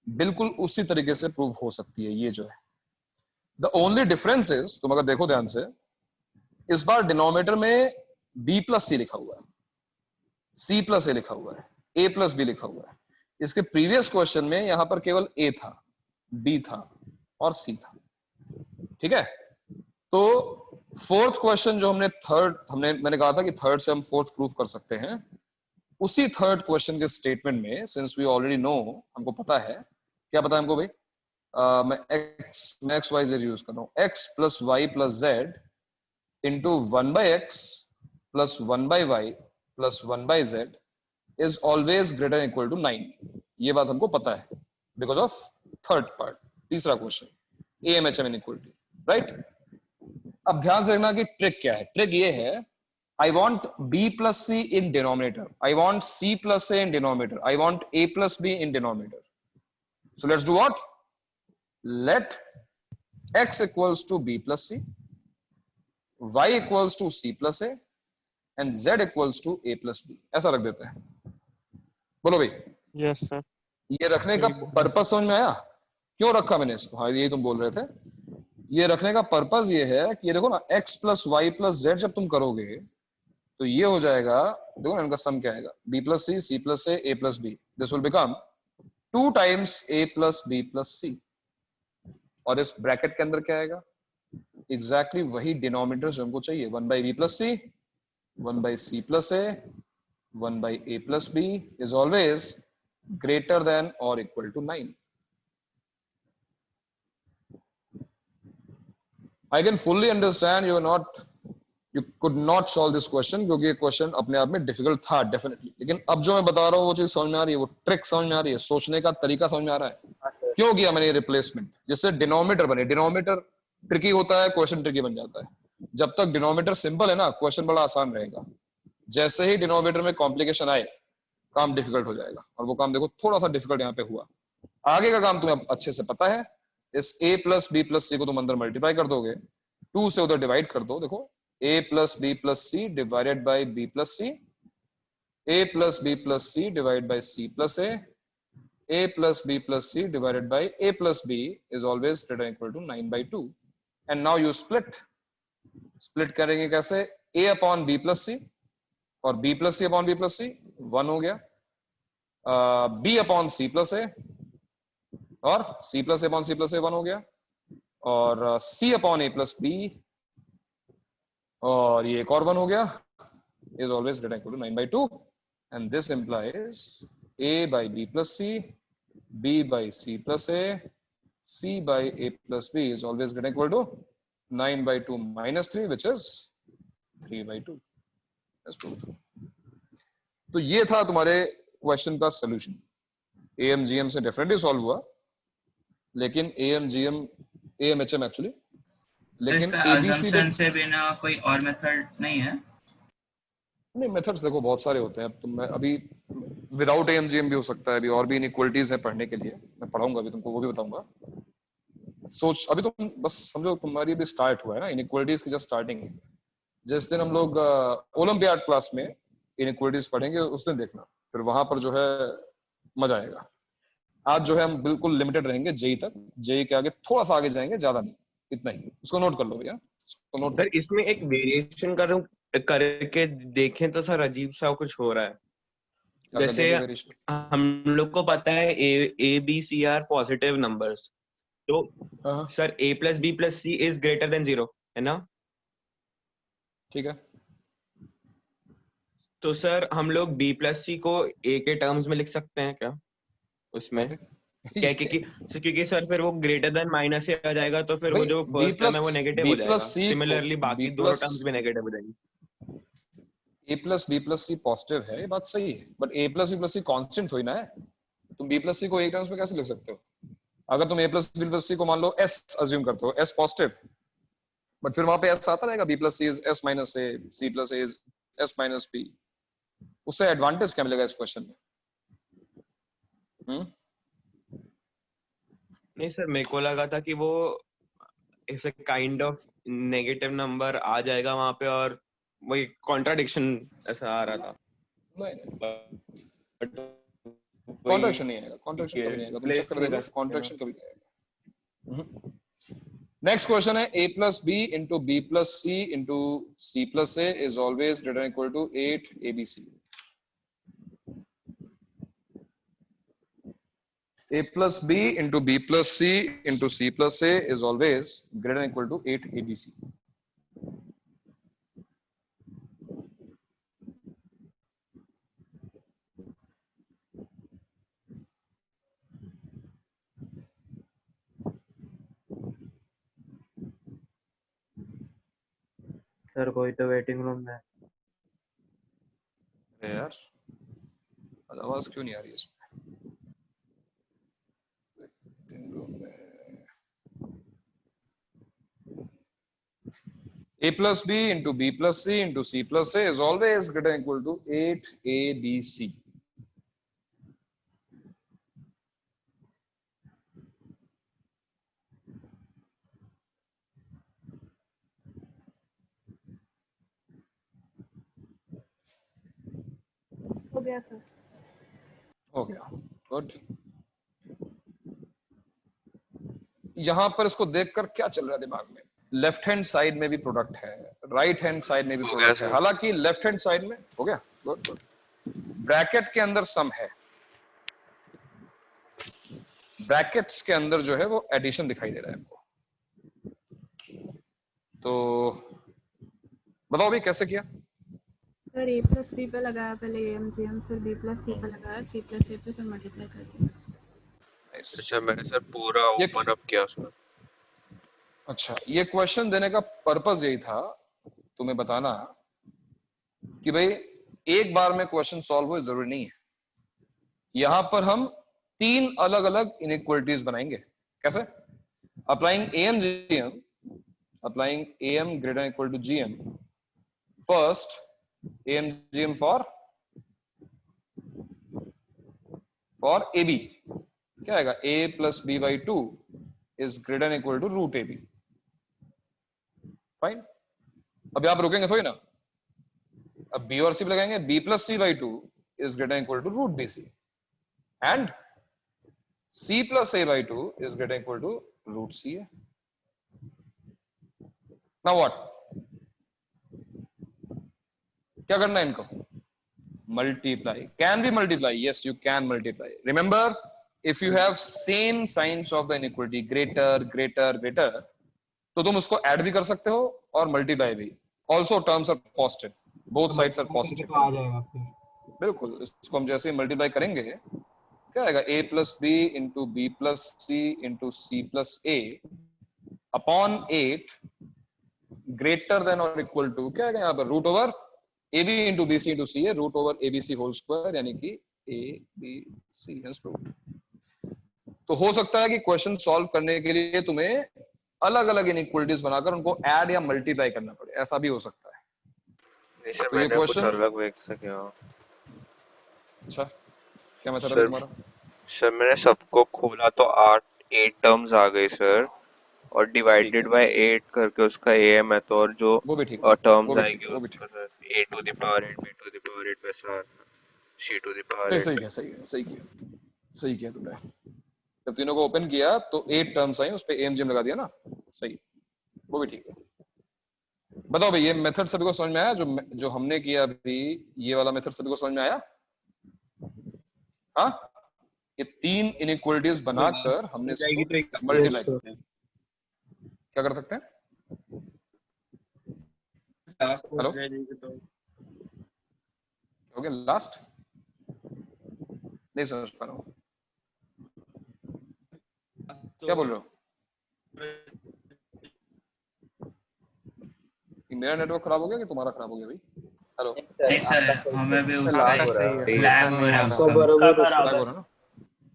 बिल्कुल उसी तरीके से प्रूव हो सकती है ये जो है। द ओनली डिफरेंस इज, तुम अगर देखो ध्यान से, इस बार डिनोमिनेटर में B प्लस C लिखा हुआ है, C प्लस A लिखा हुआ है, A प्लस B लिखा हुआ है। इसके प्रीवियस क्वेश्चन में यहां पर केवल A था, B था और C था, ठीक है। तो फोर्थ क्वेश्चन जो मैंने कहा था कि थर्ड से हम फोर्थ प्रूफ कर सकते हैं, उसी थर्ड क्वेश्चन के स्टेटमेंट में, सिंस वी ऑलरेडी नो, हमको पता है, क्या पता है हमको भाई, मैं एक्स वाई जेड यूज कर रहा हूं, x plus Y plus Z into 1/x plus 1/y plus 1/z is always greater equal to 9। ये बात हमको पता है बिकॉज ऑफ थर्ड पार्ट, तीसरा क्वेश्चन AMHM इनइक्वालिटी, राइट। अब ध्यान से देखना कि ट्रिक क्या है। ट्रिक ये है, I want B plus C in denominator, I want C plus A in denominator, I want A plus B in denominator. So let's do what? Let x equals to b plus c, y equals to c plus a and z equals to a plus b, ऐसा रख देते हैं। बोलो भाई। Yes sir. ये रखने का purpose समझ में आया क्यों रखा मैंने इसको? हाँ यही तुम बोल रहे थे। ये रखने का पर्पस ये है कि ये देखो ना x plus Y plus Z जब तुम करोगे तो ये हो जाएगा, देखो ना इनका सम क्या आएगा, b plus C, C plus A plus B, this will become 2 times a plus B plus C. और इस ब्रैकेट के अंदर क्या आएगा? एग्जैक्टली वही डिनोमिनेटर जो हमको चाहिए, 1 by B plus C, 1 by C plus A, 1 by A plus B is always greater than or equal to 9. I can fully understand you could not solve this question क्योंकि ये question अपने आप में difficult था definitely, लेकिन अब जो मैं बता रहा हूँ वो चीज समझ में आ रही है, वो ट्रिक समझ में आ रही है, सोचने का तरीका समझ में आ रहा है। क्यों किया मैंने ये रिप्लेसमेंट? जिससे डिनोमिनेटर बने। डिनोमिनेटर ट्रिकी होता है, क्वेश्चन ट्रिकी बन जाता है। जब तक डिनोमिनेटर सिंपल है ना, क्वेश्चन बड़ा आसान रहेगा। जैसे ही डिनोमिनेटर में कॉम्प्लिकेशन आए, काम डिफिकल्ट हो जाएगा। और वो काम देखो थोड़ा सा डिफिकल्ट यहाँ पे हुआ। आगे का काम तुम्हें अच्छे से पता है। इस a प्लस बी प्लस सी को तुम अंदर मल्टीप्लाई कर दोगे, 2 से उधर डिवाइड कर दो। देखो a plus B plus C divided by B plus C, a plus B plus C divide by C plus a plus B plus C divided by a प्लस b is always greater equal to 9/2। And now you split करेंगे कैसे? a upon B plus C और b plus C upon B plus C 1 हो गया, b upon C plus A और c plus upon C plus A 1 हो गया, और c upon A plus B और ये एक और 1 हो गया, is always greater equal to 9/2। And this implies a by B plus C, b by C plus A, c by A plus B is always greater equal to 9/2 minus 3 which is 3/2। तो ये था तुम्हारे question का solution. AMGM से definitely solve हुआ, लेकिन AMHM actually, लेकिन इसका ABC assumption से बिना कोई और मेथड नहीं है? नहीं, मेथड्स देखो बहुत सारे होते हैं। अब तुम अभी विदाउट AMGM भी हो सकता है, अभी और भी इनइक्वालिटीज है पढ़ने के लिए, मैं पढ़ाऊंगा अभी तुमको, वो भी बताऊंगा। सोच अभी तुम बस समझो तुम्हारी अभी स्टार्ट हुआ है ना, इनइक्वालिटीज की जस्ट स्टार्टिंग है। जिस दिन हम लोग ओलंपियाड क्लास में इनइक्वालिटीज पढ़ेंगे उस दिन देखना, फिर वहां पर जो है मजा आएगा। आज जो है हम बिल्कुल लिमिटेड रहेंगे जेई तक, जेई के आगे थोड़ा सा आगे जाएंगे, ज्यादा नहीं, इतना ही। उसको नोट कर लो भैया, उसको नोट। सर इसमें एक वेरिएशन करके देखें तो सर अजीब सा कुछ हो रहा है। जैसे हम लोग को पता है A B C are positive numbers, तो sir a plus B plus C is greater than 0 है ना? ठीक है। तो सर हम लोग b प्लस सी को a के टर्म्स में लिख सकते हैं क्या उसमें? क्या क्योंकि सर फिर वो ग्रेटर देन माइनस से आ जाएगा, तो फिर वो जो फर्स्ट टर्म है वो नेगेटिव हो जाएगा। सिमिलरली बाकी दोनों टर्म्स भी नेगेटिव हो जाएंगे। a plus B plus C positive है, ये बात सही है, but a plus B plus C constant थोड़ी ना है। तुम b प्लस सी को एक टर्म्स में कैसे लिख सकते हो? अगर तुम a प्लस बी प्लस सी को मान लो s अज्यूम करते हो, s पॉजिटिव, बट फिर वहां पे s आता रहेगा, b plus C is s minus a, c plus a is s minus b। उससे एडवांटेज क्या मिलेगा इस क्वेश्चन में? नहीं सर, मेरे को लगा था कि वो ऐसे काइंड ऑफ नेगेटिव नंबर आ जाएगा वहां पे, और वही कॉन्ट्राडिक्शन ऐसा आ रहा था। कॉन्ट्रैक्शन नहीं आएगा, कॉन्ट्रैक्शन कभी नहीं आएगा, तुम चेक कर देखो, कॉन्ट्रैक्शन कभी नहीं आएगा। नेक्स्ट क्वेश्चन है a plus B into B plus C into C plus A is always greater equal to 8 ABC। a plus b into b plus c into c plus a is always greater than equal to 8 ABC। Sir कोई तो waiting room में। अरे यार आवाज क्यों नहीं आ रही है इसमें? a plus b into b plus c into c plus a is always greater than equal to 8 ABC। गया सर। हो गया, गुड। यहां पर इसको देखकर क्या चल रहा है दिमाग में? लेफ्ट हैंड साइड में भी प्रोडक्ट है, राइट हैंड साइड में भी प्रोडक्ट है। हालांकि लेफ्ट हैंड साइड में हो गया, गुड गुड। ब्रैकेट के अंदर सम है, ब्रैकेट्स के अंदर जो है वो एडिशन दिखाई दे रहा है हमको। तो बताओ भाई कैसे किया? सर a प्लस b पे लगाया पहले AMGM, फिर b प्लस c पे लगाया, c प्लस a पे फिर मल्टीप्लाई कर दिया। अच्छा मैंने सर पूरा ओपन अप किया सर। अच्छा, ये क्वेश्चन देने का पर्पस यही था तुम्हें बताना कि भाई एक बार में क्वेश्चन सॉल्व हो जरूरी नहीं है। यहां पर हम 3 अलग अलग इनइक्वालिटीज बनाएंगे। कैसे? Applying AMGM, applying AM greater than equal to GM. First AMGM for AB क्या आएगा? A plus B by 2 is greater than equal to root AB. Fine. अब यहां पर रुकेंगे थोड़ी ना, अब B और C पे लगाएंगे। B plus C by 2 is greater than equal to root BC and C plus A by 2 is greater than equal to root CA. Now what? क्या करना है इनको? Multiply. Can we multiply? Yes, you can multiply. Remember, if you have same signs of the inequality, greater, greater, greater, तो तुम उसको add भी कर सकते हो और मल्टीप्लाई भी। Also terms are positive, both sides are positive. आ जाएगा फिर। बिल्कुल, इसको हम जैसे मल्टीप्लाई करेंगे क्या आएगा? a plus B into B plus C into C plus A upon 8 greater than और इक्वल टू क्या आएगा यहाँ पर? Root over A B into B C into C A, root over A B C whole square, यानी कि A B C has root. तो हो सकता है कि क्वेश्चन सॉल्व करने के लिए तुम्हें अलग अलग इनइक्वालिटीज बनाकर उनको ऐड या मल्टीप्लाई करना पड़े, ऐसा भी हो सकता है। सर तो ये मैंने कुछ क्वेश्चन अलग वेग से किया। अच्छा, क्या मेथड है सर तुम्हारा? सर मैंने सबको खोला तो 8 टर्म्स आ गई सर, और डिवाइडेड बाय 8 करके उसका AM है, तो और जो टर्म्स आएगी उसका sir a to the power 8 b to the power 8 वैसा c to the power 8। सही किया, सही किया तुमने। जब तीनों को ओपन किया तो 8 टर्म्स आई, उस पे AMGM लगा दिया ना, सही, वो भी ठीक है। बताओ भाई ये मेथड सभी को समझ में आया? जो हमने किया अभी, ये वाला मेथड सभी को समझ में आया? हाँ, ये 3 इनइक्वालिटीज बनाकर हमने इसको मल्टीप्लाई किया। क्या कर सकते हैं? हेलो, हो गया लास्ट? नहीं समझ पा रहा हूँ, क्या बोल रहे हो? मेरा नेटवर्क खराब हो गया कि तुम्हारा खराब हो गया भाई? हेलो, नहीं सर, हमें भी उसका लैग हो रहा है। लैग हो रहा है उसका। लैग हो रहा है ना?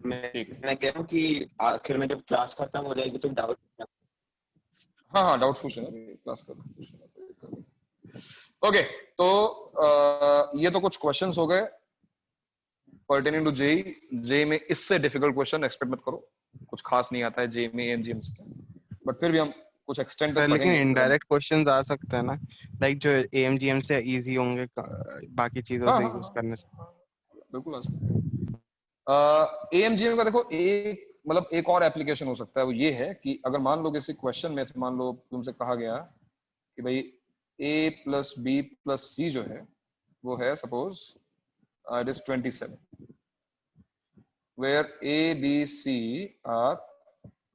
मैं कह रहा हूँ कि आखिर में जब क्लास खत्म हो जाएगी तो डाउट। हाँ डाउट्स पूछना क्लास कर। ओके, तो ये तो कुछ क्वेश्चंस हो गए पर्टेनिंग टू जेई में। इससे डिफिकल्ट क्वेश्चन एक्सपेक्ट मत करो, कुछ खास नहीं आता है जेई में एमजीएम से, बट फिर भी हम कुछ एक्सटेंड तक लेकिन इनडायरेक्ट क्वेश्चंस आ सकते हैं ना, लाइक जो एएमजीएम से इजी होंगे बाकी चीजों से यूज करने से। बिल्कुल आ सकते हैं। एएमजीएम का देखो एक मतलब एक और एप्लीकेशन हो सकता है, वो ये है कि अगर मान लो किसी क्वेश्चन में से मान लो तुमसे कहा गया कि भाई a प्लस बी प्लस सी जो है वो है suppose it is 27, where a b c are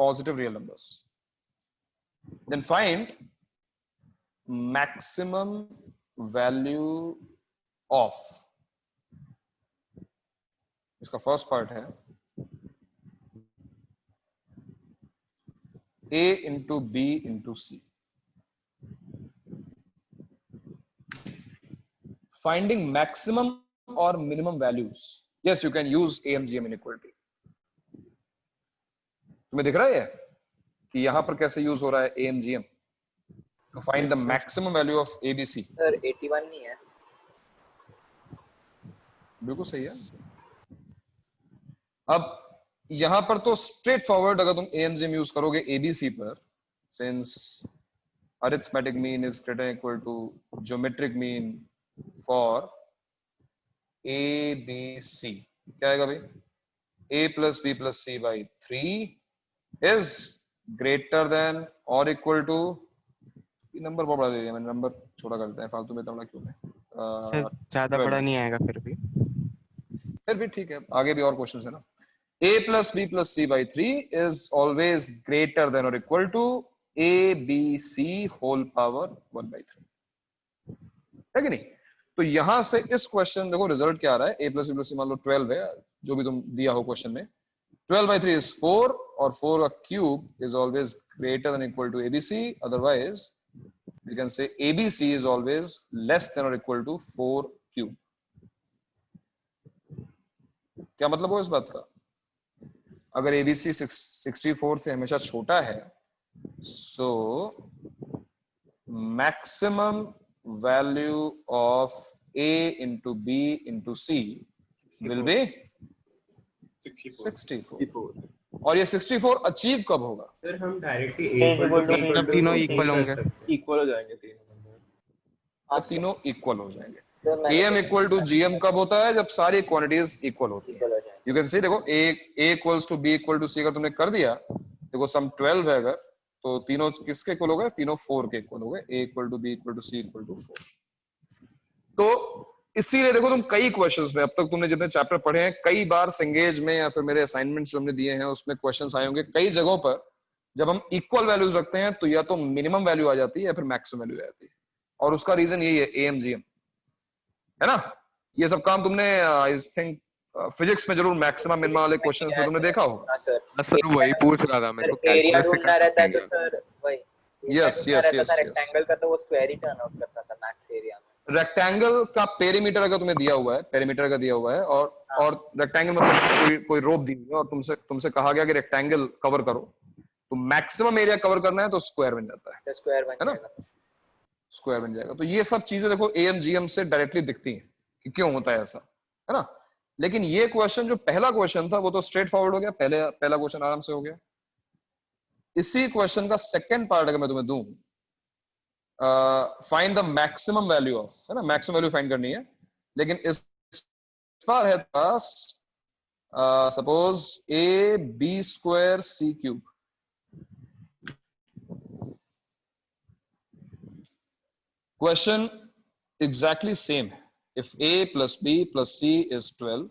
positive real numbers, then find maximum value of, इसका फर्स्ट पार्ट है a into b into c, finding maximum or minimum values. Yes, you can use AMGM inequality. तुम्हें दिख रहा है कि यहां पर कैसे यूज हो रहा है AMGM to find the maximum value of ABC? Sir 81 नहीं है? बिल्कुल सही है। अब यहां पर तो स्ट्रेट फॉरवर्ड अगर तुम AMGM यूज करोगे ABC पर, since arithmetic mean is greater than equal to geometric mean for A B C क्या आएगा भाई? a plus b plus c by 3 is greater than or equal to, ये number बहुत बड़ा दे दिया मैंने, नंबर छोटा कर देते हैं, फालतू में इतना बड़ा क्यों है? सर ज्यादा 12 बड़ा नहीं आएगा फिर भी ठीक है, आगे भी और क्वेश्चन है ना। a plus b plus c by 3 is always greater than or equal to a b c whole power 1 by 3, है कि नहीं? तो यहां से इस क्वेश्चन देखो रिजल्ट क्या आ रहा है, a plus b plus c मान लो 12 है, जो भी तुम दिया हो क्वेश्चन में, 12 by 3 is 4 और 4 का cube is always greater than or equal to abc, otherwise we can say abc is always less than or equal to 4 cube। क्या मतलब हो इस बात का? अगर abc 64 से हमेशा छोटा है, so maximum value of a into b into c will be 64। और ये 64 अचीव कब होगा? सर हम डायरेक्टली जब तीनों इक्वल होंगे, इक्वल हो जाएंगे तीनों इक्वल हो जाएंगे। am इक्वल टू gm कब होता है? जब सारी क्वांटिटीज इक्वल होती है। यू कैन सी, देखो a equals to b equal to c अगर तुमने कर दिया, देखो सम 12 है अगर, तो तीनों किसके इक्वल हो गए? तीनों 4 के इक्वल हो गए, a equal to b equal to c equal to 4। तो इसीलिए देखो तुम कई क्वेश्चंस में, अब तक तुमने जितने चैप्टर पढ़े हैं, कई बार संगेज में या फिर मेरे असाइनमेंट्स जो हमने दिए हैं उसमें क्वेश्चंस आए होंगे, कई जगहों पर जब हम इक्वल वैल्यूज रखते हैं तो या तो मिनिमम वैल्यू आ जाती है या फिर मैक्सिमम वैल्यू आ जाती है, और उसका रीजन यही है AMGM, है ना। ये सब काम तुमने आई थिंक फिजिक्स में जरूर मैक्सिमम मिनिमम वाले क्वेश्चंस में तुमने देखा होगा। सर वही पूछ रहा था मेरे को, एरिया कैलकुलेट से ढूंढना कर रहता है सकते तो हैं सर वही यस यस यस रेक्टेंगल का तो वो स्क्वायर ही टर्न आउट करता था मैक्स एरिया में। रेक्टेंगल का पेरीमीटर अगर तुम्हें दिया हुआ है, पेरीमीटर का दिया हुआ है, और रेक्टेंगल मतलब कोई रोप दी हुई है और तुमसे कहा गया कि रेक्टेंगल कवर करो, तो मैक्सिमम एरिया कवर करना है तो स्क्वायर बन जाता है, स्क्वायर बन ना, स्क्वायर बन जाएगा। तो ये सब चीजें देखो AMGM से डायरेक्टली दिखती हैं कि क्यों होता है ऐसा, है ना। लेकिन ये क्वेश्चन जो पहला क्वेश्चन था वो तो स्ट्रेट फॉरवर्ड हो गया, पहला क्वेश्चन आराम से हो गया। इसी क्वेश्चन का सेकंड पार्ट अगर मैं तुम्हें दूं, find the maximum value of, है ना, मैक्सिमम वैल्यू फाइंड करनी है, लेकिन इस बार है पास suppose AB square C cube, question exactly same है। If A plus B plus C is 12,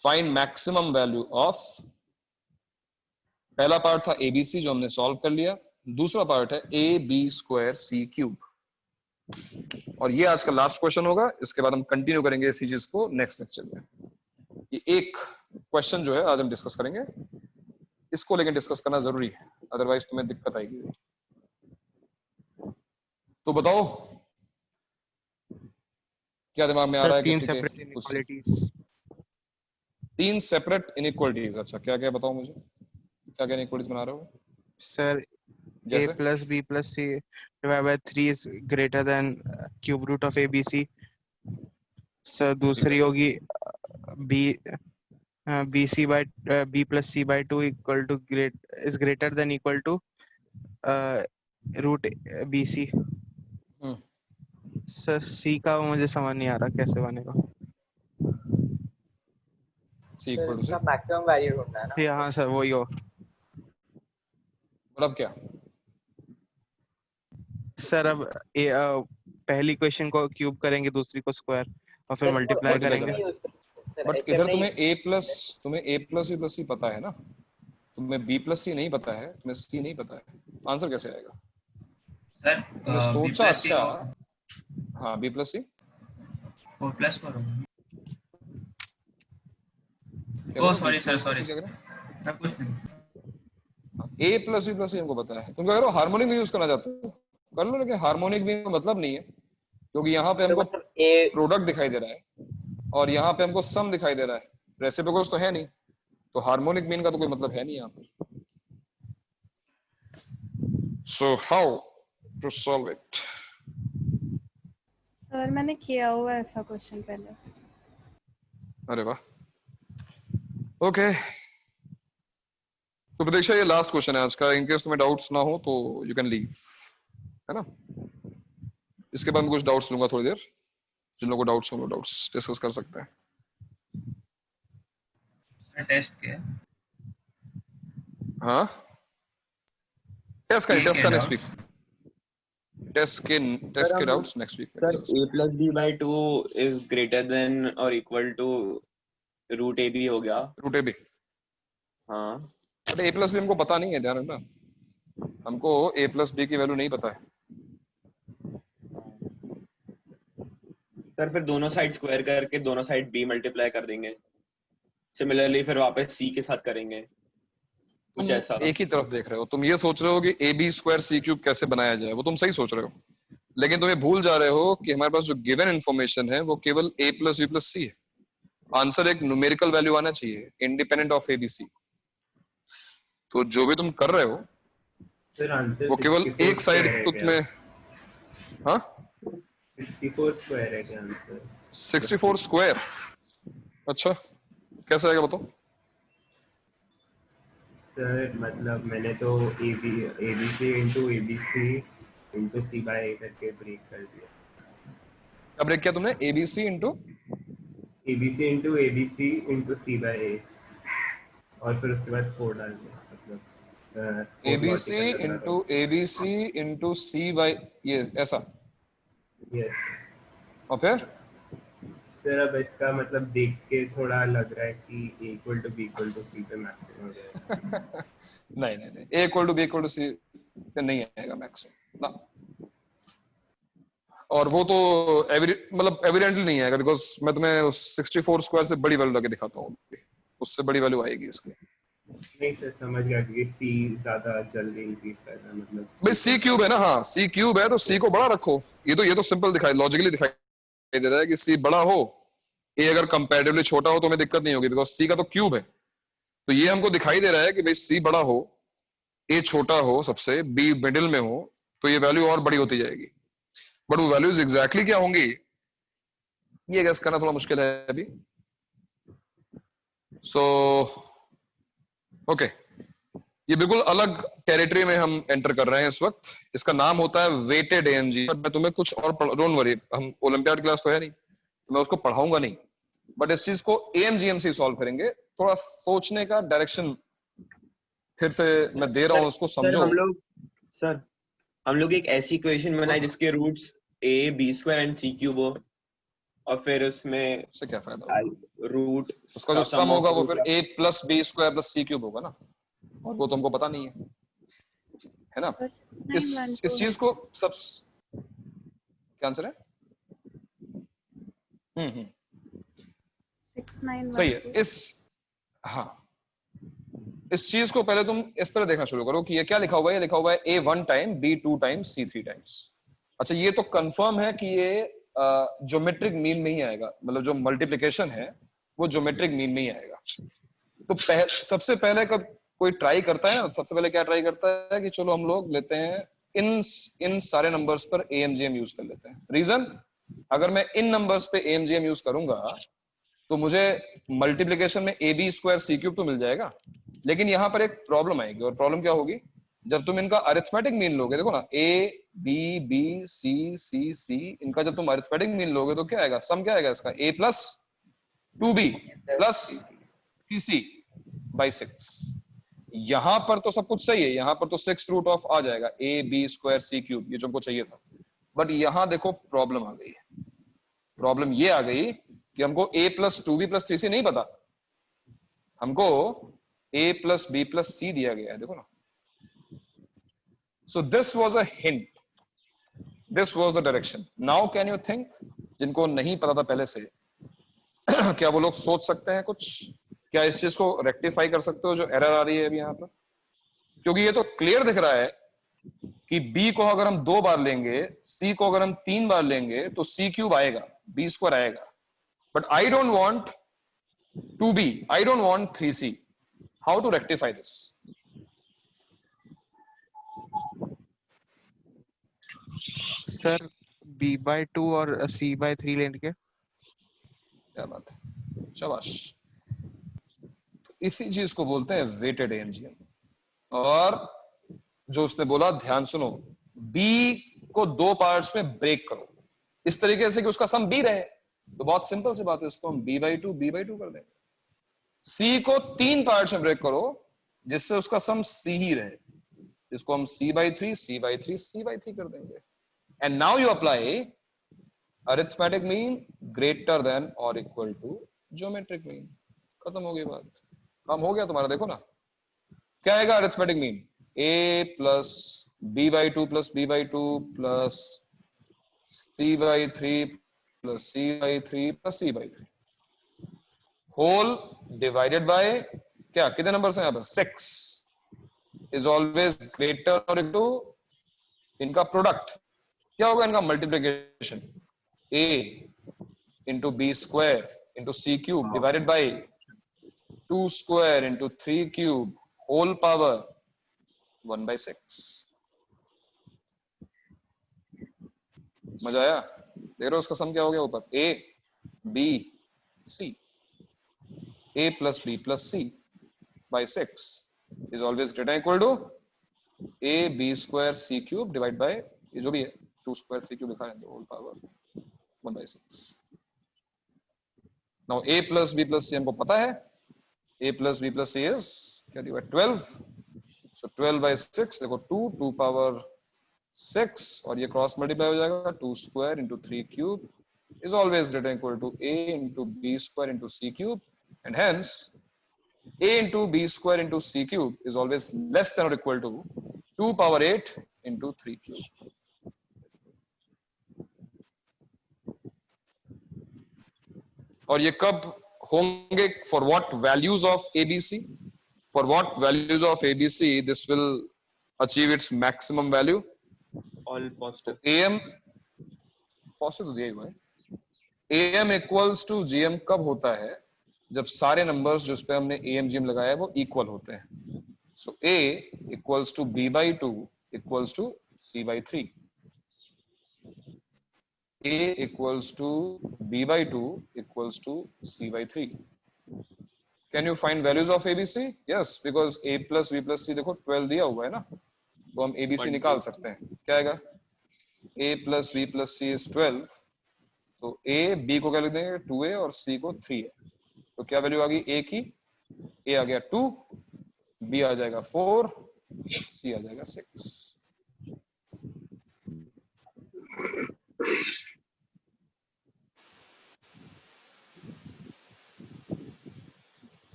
find maximum value of, पहला पार्ट था ABC जो हमने सॉल्व कर लिया, दूसरा पार्ट है AB स्क्वायर C क्यूब, और ये आज का लास्ट क्वेश्चन होगा। इसके बाद हम कंटिन्यू करेंगे इसी चीज को नेक्स्ट लेक्चर में। ये एक क्वेश्चन जो है आज हम डिस्कस करेंगे, इसको लेकर डिस्कस करना जरूरी है, अदरवाइज तुम्हें दिक्कत आएगी। तो बताओ क्या दिमाग में आ रहा है? तीन सेपरेट इनइक्वालिटीज। 3 सेपरेट इनइक्वालिटीज, अच्छा क्या क्या बताओ मुझे, क्या क्या इनइक्वालिटीज बना रहे हो sir? A plus B plus C divided by 3 is greater than cube root of ABC। Sir दूसरी होगी BC by B plus C by 2 equal to is greater than equal to root BC। Sir C का मुझे समझ नहीं आ रहा कैसे बनेगा। C equal to इसका मैक्सिमम वैल्यू ढूंढना है ना। हाँ सर वही हो। मतलब क्या सर? अब पहली क्वेश्चन को क्यूब करेंगे, दूसरी को स्क्वायर, और फिर मल्टीप्लाई करेंगे। बट इधर तुम्हें A plus B plus C पता है ना, तुम्हें B plus C नहीं पता है, तुम्हें C नहीं पता है, आंसर कैसे आएगा? सर तुमने सोचा अच्छा, हाँ B plus C वो प्लस करो। ओ सॉरी सर, सॉरी मैं कुछ नहीं। A plus B plus C हमको पता है, तुम क्या करो हार्मोनिक भी यूज करना चाहते हो कर लो, लेकिन हार्मोनिक भी का मतलब नहीं है, क्योंकि यहाँ पे हमको प्रोडक्ट दिखाई दे रहा है और यहाँ पे हमको सम दिखाई दे रहा है, रेसिप्रोकल्स तो है नहीं, तो हार्मोनिक मीन का तो कोई मतलब है नहीं यहाँ पर। So how to solve it? Sir मैंने किया हुआ है ऐसा क्वेश्चन पहले। अरे वाह, ओके। तो प्रतीक्षा ये लास्ट क्वेश्चन है आज का, इनकेस तुम्हें डाउट्स ना हो तो यू कैन लीव, है ना। इसके बाद मैं कुछ डाउट्स लूंगा थोड़ी देर, जिन लोगों को डाउट्स हो डाउट्स डिस्कस कर सकते हैं। टेस्ट के हाँ टेस्ट का नेक्स्ट वीक, टेस्ट के doubts next week. Sir a plus b by 2 is greater than or equal to root ab हो गया। रूट ab, हाँ बट a plus b हमको पता नहीं है, ध्यान रखना, हमको a plus b की वैल्यू नहीं पता है। सर फिर दोनों साइड स्क्वायर करके दोनों साइड b मल्टीप्लाई कर देंगे, सिमिलरली फिर वापस c के साथ करेंगे। तुम एक ही तरफ देख रहे हो, तुम ये सोच रहे हो कि A B square C cube कैसे बनाया जाए, वो तुम सही सोच रहे हो, लेकिन तुम ये भूल जा रहे हो कि हमारे पास जो गिवन इन्फॉर्मेशन है वो केवल a plus B plus C है। आंसर एक न्यूमेरिकल वैल्यू आना चाहिए independent of A B C. तो जो भी तुम कर रहे हो वो केवल एक साइड तुम्हें, हाँ 64 स्क्वायर है क्या आंसर? 64 स्क्वायर, अच्छा कैसे आएगा बताओ? सर मतलब मैंने तो ABC into ABC into C by A करके ब्रेक कर दिया। क्या ब्रेक किया तुमने? ABC into ABC into C by A, और फिर उसके बाद 4 डाल दिया, मतलब ABC इंटू C बाय ये ऐसा। यस और फिर सर अब इसका मतलब देख के थोड़ा लग रहा है कि A equal to B equal to C पे मैक्सिमम हो जाएगा। नहीं A equal to B equal to C पे नहीं आएगा मैक्सिमम ना, और वो तो मतलब एविडेंटली नहीं आएगा, बिकॉज मैं तुम्हें 64 स्क्वायर से बड़ी वैल्यू लगे दिखाता हूँ, उससे बड़ी वैल्यू आएगी इसकी। नहीं सर समझ गया कि C ज्यादा जल्दी इंक्रीज कर रहा है, मतलब भाई C क्यूब है ना, हाँ C क्यूब है तो C को बड़ा रखो, ये तो सिंपल दिखाई, लॉजिकली दिखाई दे रहा है कि C बड़ा हो, A अगर कंपैरेटिवली छोटा हो तो हमें दिक्कत नहीं होगी, बिकॉज C का तो क्यूब है। तो ये हमको दिखाई दे रहा है कि भाई C बड़ा हो, A छोटा हो सबसे, B मिडिल में हो, तो ये वैल्यू और बड़ी होती जाएगी। बट वो वैल्यूज एग्जैक्टली क्या होंगी ये गेस करना थोड़ा मुश्किल है अभी। सो ओके, ये बिल्कुल अलग टेरिटरी में हम एंटर कर रहे हैं इस वक्त, इसका नाम होता है वेटेड AMG। मैं तुम्हें कुछ और डोंट वरी, हम ओलंपियाड क्लास तो है नहीं, मैं उसको पढ़ाऊंगा नहीं, बट इस चीज को AMGM से सॉल्व करेंगे। थोड़ा सोचने का डायरेक्शन फिर से मैं दे रहा हूं, उसको समझो। हम लोग एक ऐसी इक्वेशन बनाए जिसके roots a b square and c cube हो, और फिर उसमें उससे क्या फायदा होगा? रूट उसका जो सम होगा वो फिर a प्लस b square plus c cube होगा ना, और वो तुमको पता नहीं है ना। इस चीज को सब क्या आंसर है? 6912 सही है। इस चीज को पहले तुम इस तरह देखना शुरू करो कि ये क्या लिखा हुआ है, ये लिखा हुआ है A 1 time B 2 times C 3 times. अच्छा ये तो कंफर्म है कि ये ज्योमेट्रिक मीन में ही आएगा, मतलब जो मल्टीप्लिकेशन है वो ज्योमेट्रिक मीन में ही आएगा। तो सबसे पहले कब कोई ट्राई करता है ना, सबसे पहले क्या ट्राई करता है कि चलो हम लोग लेते हैं इन सारे नंबर्स पर AMGM यूज कर लेते हैं। रीजन, अगर मैं इन नंबर्स पे AMGM यूज करूंगा तो मुझे मल्टीप्लिकेशन में AB स्क्वायर C क्यूब तो मिल जाएगा, लेकिन यहाँ पर एक प्रॉब्लम आएगी, और प्रॉब्लम क्या होगी, जब तुम इनका अरिथमेटिक मीन लोगे, देखो ना A B B C C C, इनका जब तुम अरिथमेटिक मीन लोगे तो क्या आएगा, सम क्या आएगा इसका, A plus 2B plus 3C by 6। यहां पर तो सब कुछ सही है, यहां पर तो 6 रूट ऑफ आ जाएगा A B square C cube, ये जो हमको चाहिए था। बट यहां देखो प्रॉब्लम आ गई है, प्रॉब्लम ये आ गई कि हमको A plus 2B plus 3C नहीं पता, हमको A प्लस B प्लस C दिया गया है, देखो ना। So this was a hint, this was the direction. Now can you think, जिनको नहीं पता था पहले से क्या वो लोग सोच सकते हैं कुछ, क्या इस चीज को रेक्टिफाई कर सकते हो जो एरर आ रही है अभी यहाँ पर? क्योंकि ये तो क्लियर दिख रहा है कि B को अगर हम 2 बार लेंगे, C को अगर हम 3 बार लेंगे तो C क्यूब आएगा, B स्क्वायर आएगा। But I don't want 2B, I don't want 3C. How to rectify this? Sir B by 2 और C by 3 लेंगे। क्या बात है, शाबाश। तो इसी चीज को बोलते हैं वेटेड AMGM। और जो उसने बोला, ध्यान सुनो, B को 2 पार्ट्स में ब्रेक करो, इस तरीके से कि उसका सम b रहे, तो बहुत सिंपल सी बात है, इसको हम b/2 कर देंगे। c को 3 पार्ट्स में ब्रेक करो जिससे उसका सम c ही रहे, इसको हम c/3 कर देंगे। And now you apply arithmetic mean greater than और इक्वल टू ज्योमेट्रिक मीन। खत्म हो गई बात, काम हो गया तुम्हारा। देखो ना क्या आएगा arithmetic mean, a plus b/2 plus b/2 plus c/3 plus c/3 plus c/3 whole divided by क्या, कितने नंबर से यहाँ पर 6 इज ऑलवेज ग्रेटर और इक्वल टू, इनका प्रोडक्ट क्या होगा, इनका multiplication a into B square into C cube divided by 2 square into 3 cube whole power 1/6। मजा आया? देख रहे हो उसका सम क्या हो गया ऊपर, a b c, a प्लस b plus c by 6 is always greater than equal to a b square c cube divided by ये जो भी है 2 square 3 cube लिखा है whole power 1/6। now a plus b plus c हमको पता है, a plus b plus c is क्या दिया 12, so 12/6 देखो 2 पावर 6 और ये क्रॉस मल्टीप्लाई हो जाएगा 2 square into 3 cube is always greater than equal to a into b square into c cube and hence a into b square into c cube is always less than or equal to 2 power 8 into 3 cube। और ये कब होंगे, for what values of ABC, for what values of ABC this will achieve its maximum value, all positive, AM positive दिया हुआ है, AM equals to GM कब होता है, जब सारे नंबर्स जिस पे हमने AM GM लगाया है वो इक्वल होते हैं। सो A equals to B/2 equals to C/3, A equals to B/2 equals to C/3। Can you find values of ABC? Yes, because A plus B plus C देखो 12 दिया हुआ है ना, तो हम ABC निकाल सकते हैं। क्या आएगा, A plus B plus C is 12, तो A B को क्या लिख देंगे 2A और C को 3A, तो क्या वैल्यू आ गई A की, A आ गया 2, B आ जाएगा 4, C आ जाएगा 6।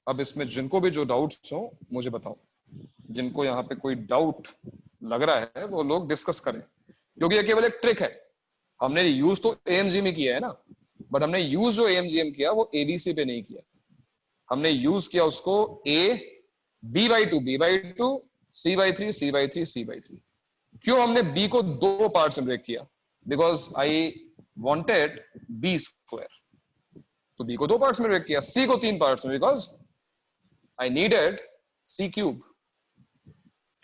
अब इसमें जिनको भी जो डाउट्स हो मुझे बताओ, जिनको यहाँ पे कोई डाउट लग रहा है वो लोग डिस्कस करें, क्योंकि ये केवल एक ट्रिक है। हमने यूज तो AMG में किया है ना, बट हमने यूज जो AMGM किया वो ABC पे नहीं किया, हमने यूज किया उसको A B/2 C/3 C/3। क्यों हमने B को 2 पार्ट्स में ब्रेक किया, because I wanted B square, तो B को 2 पार्ट्स में ब्रेक किया, C को 3 पार्ट्स में because I needed C cube.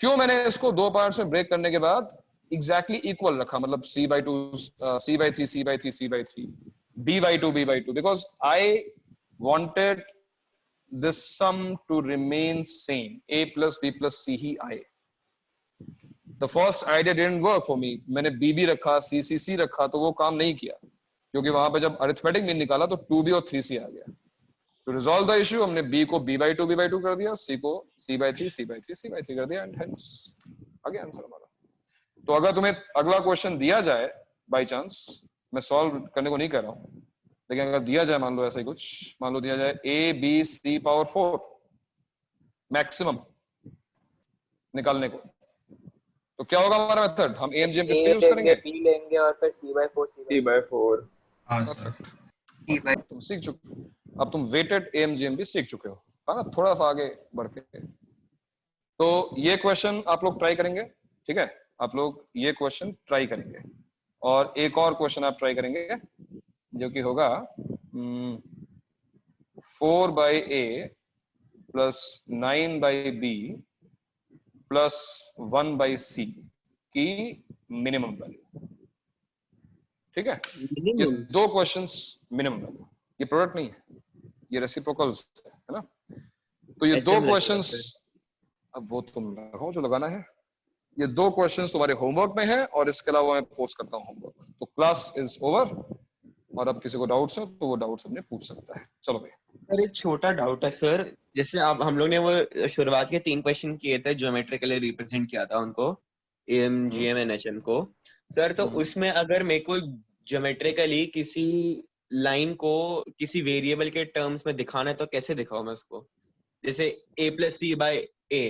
क्यों मैंने इसको 2 पार्ट्स में ब्रेक करने के बाद एग्जैक्टली इक्वल रखा, मतलब C/2 C/3 C/3 C/3 B/2 because I wanted this sum to remain same, A plus B plus C ही आए। The first idea didn't work for me, मैंने B रखा C रखा तो वो काम नहीं किया, क्योंकि वहां पे जब अरिथमेटिक मीन निकाला तो 2B और 3C आ गया। तो रिजॉल्व द इश्यू, हमने B को B/2 कर दिया, C को C/3 कर दिया एंड हेंस आ गया आंसर हमारा। तो अगर तुम्हें अगला क्वेश्चन दिया जाए बाय चांस, मैं सॉल्व करने को नहीं कह रहा हूं, लेकिन अगर दिया जाए, मान लो ऐसा ही कुछ, मान लो दिया जाए A/B/C⁴ मैक्सिमम निकालने को, तो क्या होगा हमारा मेथड, हम AMGM किस पे यूज करेंगे, B लेंगे और फिर C/4 तुम सीख चुके, अब तुम वेटेड AMGM भी सीख चुके हो, है ना, थोड़ा सा आगे बढ़ के। तो ये क्वेश्चन आप लोग ट्राई करेंगे, ठीक है, आप लोग ये क्वेश्चन ट्राई करेंगे, और एक और क्वेश्चन आप ट्राई करेंगे जो कि होगा 4/A plus 9/B plus 1/C की मिनिमम वैल्यू। ठीक है, ये 2 क्वेश्चंस मिनिमम वैल्यू, ये प्रोडक्ट नहीं है, ये रेसिप्रोकल्स है ना। तो ये 2 क्वेश्चंस, अब वो तुम लगाओ जो लगाना है, ये 2 क्वेश्चंस तुम्हारे होमवर्क में है और इसके अलावा मैं पोस्ट करता हूँ होमवर्क। तो क्लास इज ओवर और अब किसी को डाउट्स हो तो वो डाउट्स अपने पूछ सकता है। चलो भाई। सर एक छोटा डाउट है सर, जैसे आप हम लोग ने वो शुरुआत के 3 क्वेश्चन किए थे, ज्योमेट्रिकली रिप्रेजेंट किया था उनको, एम जीएम एंड एचएम को सर, तो उसमें अगर मेरे को ज्योमेट्रिकली किसी लाइन को किसी वेरिएबल के टर्म्स में दिखाना है तो कैसे दिखाऊं मैं उसको? जैसे a + c/a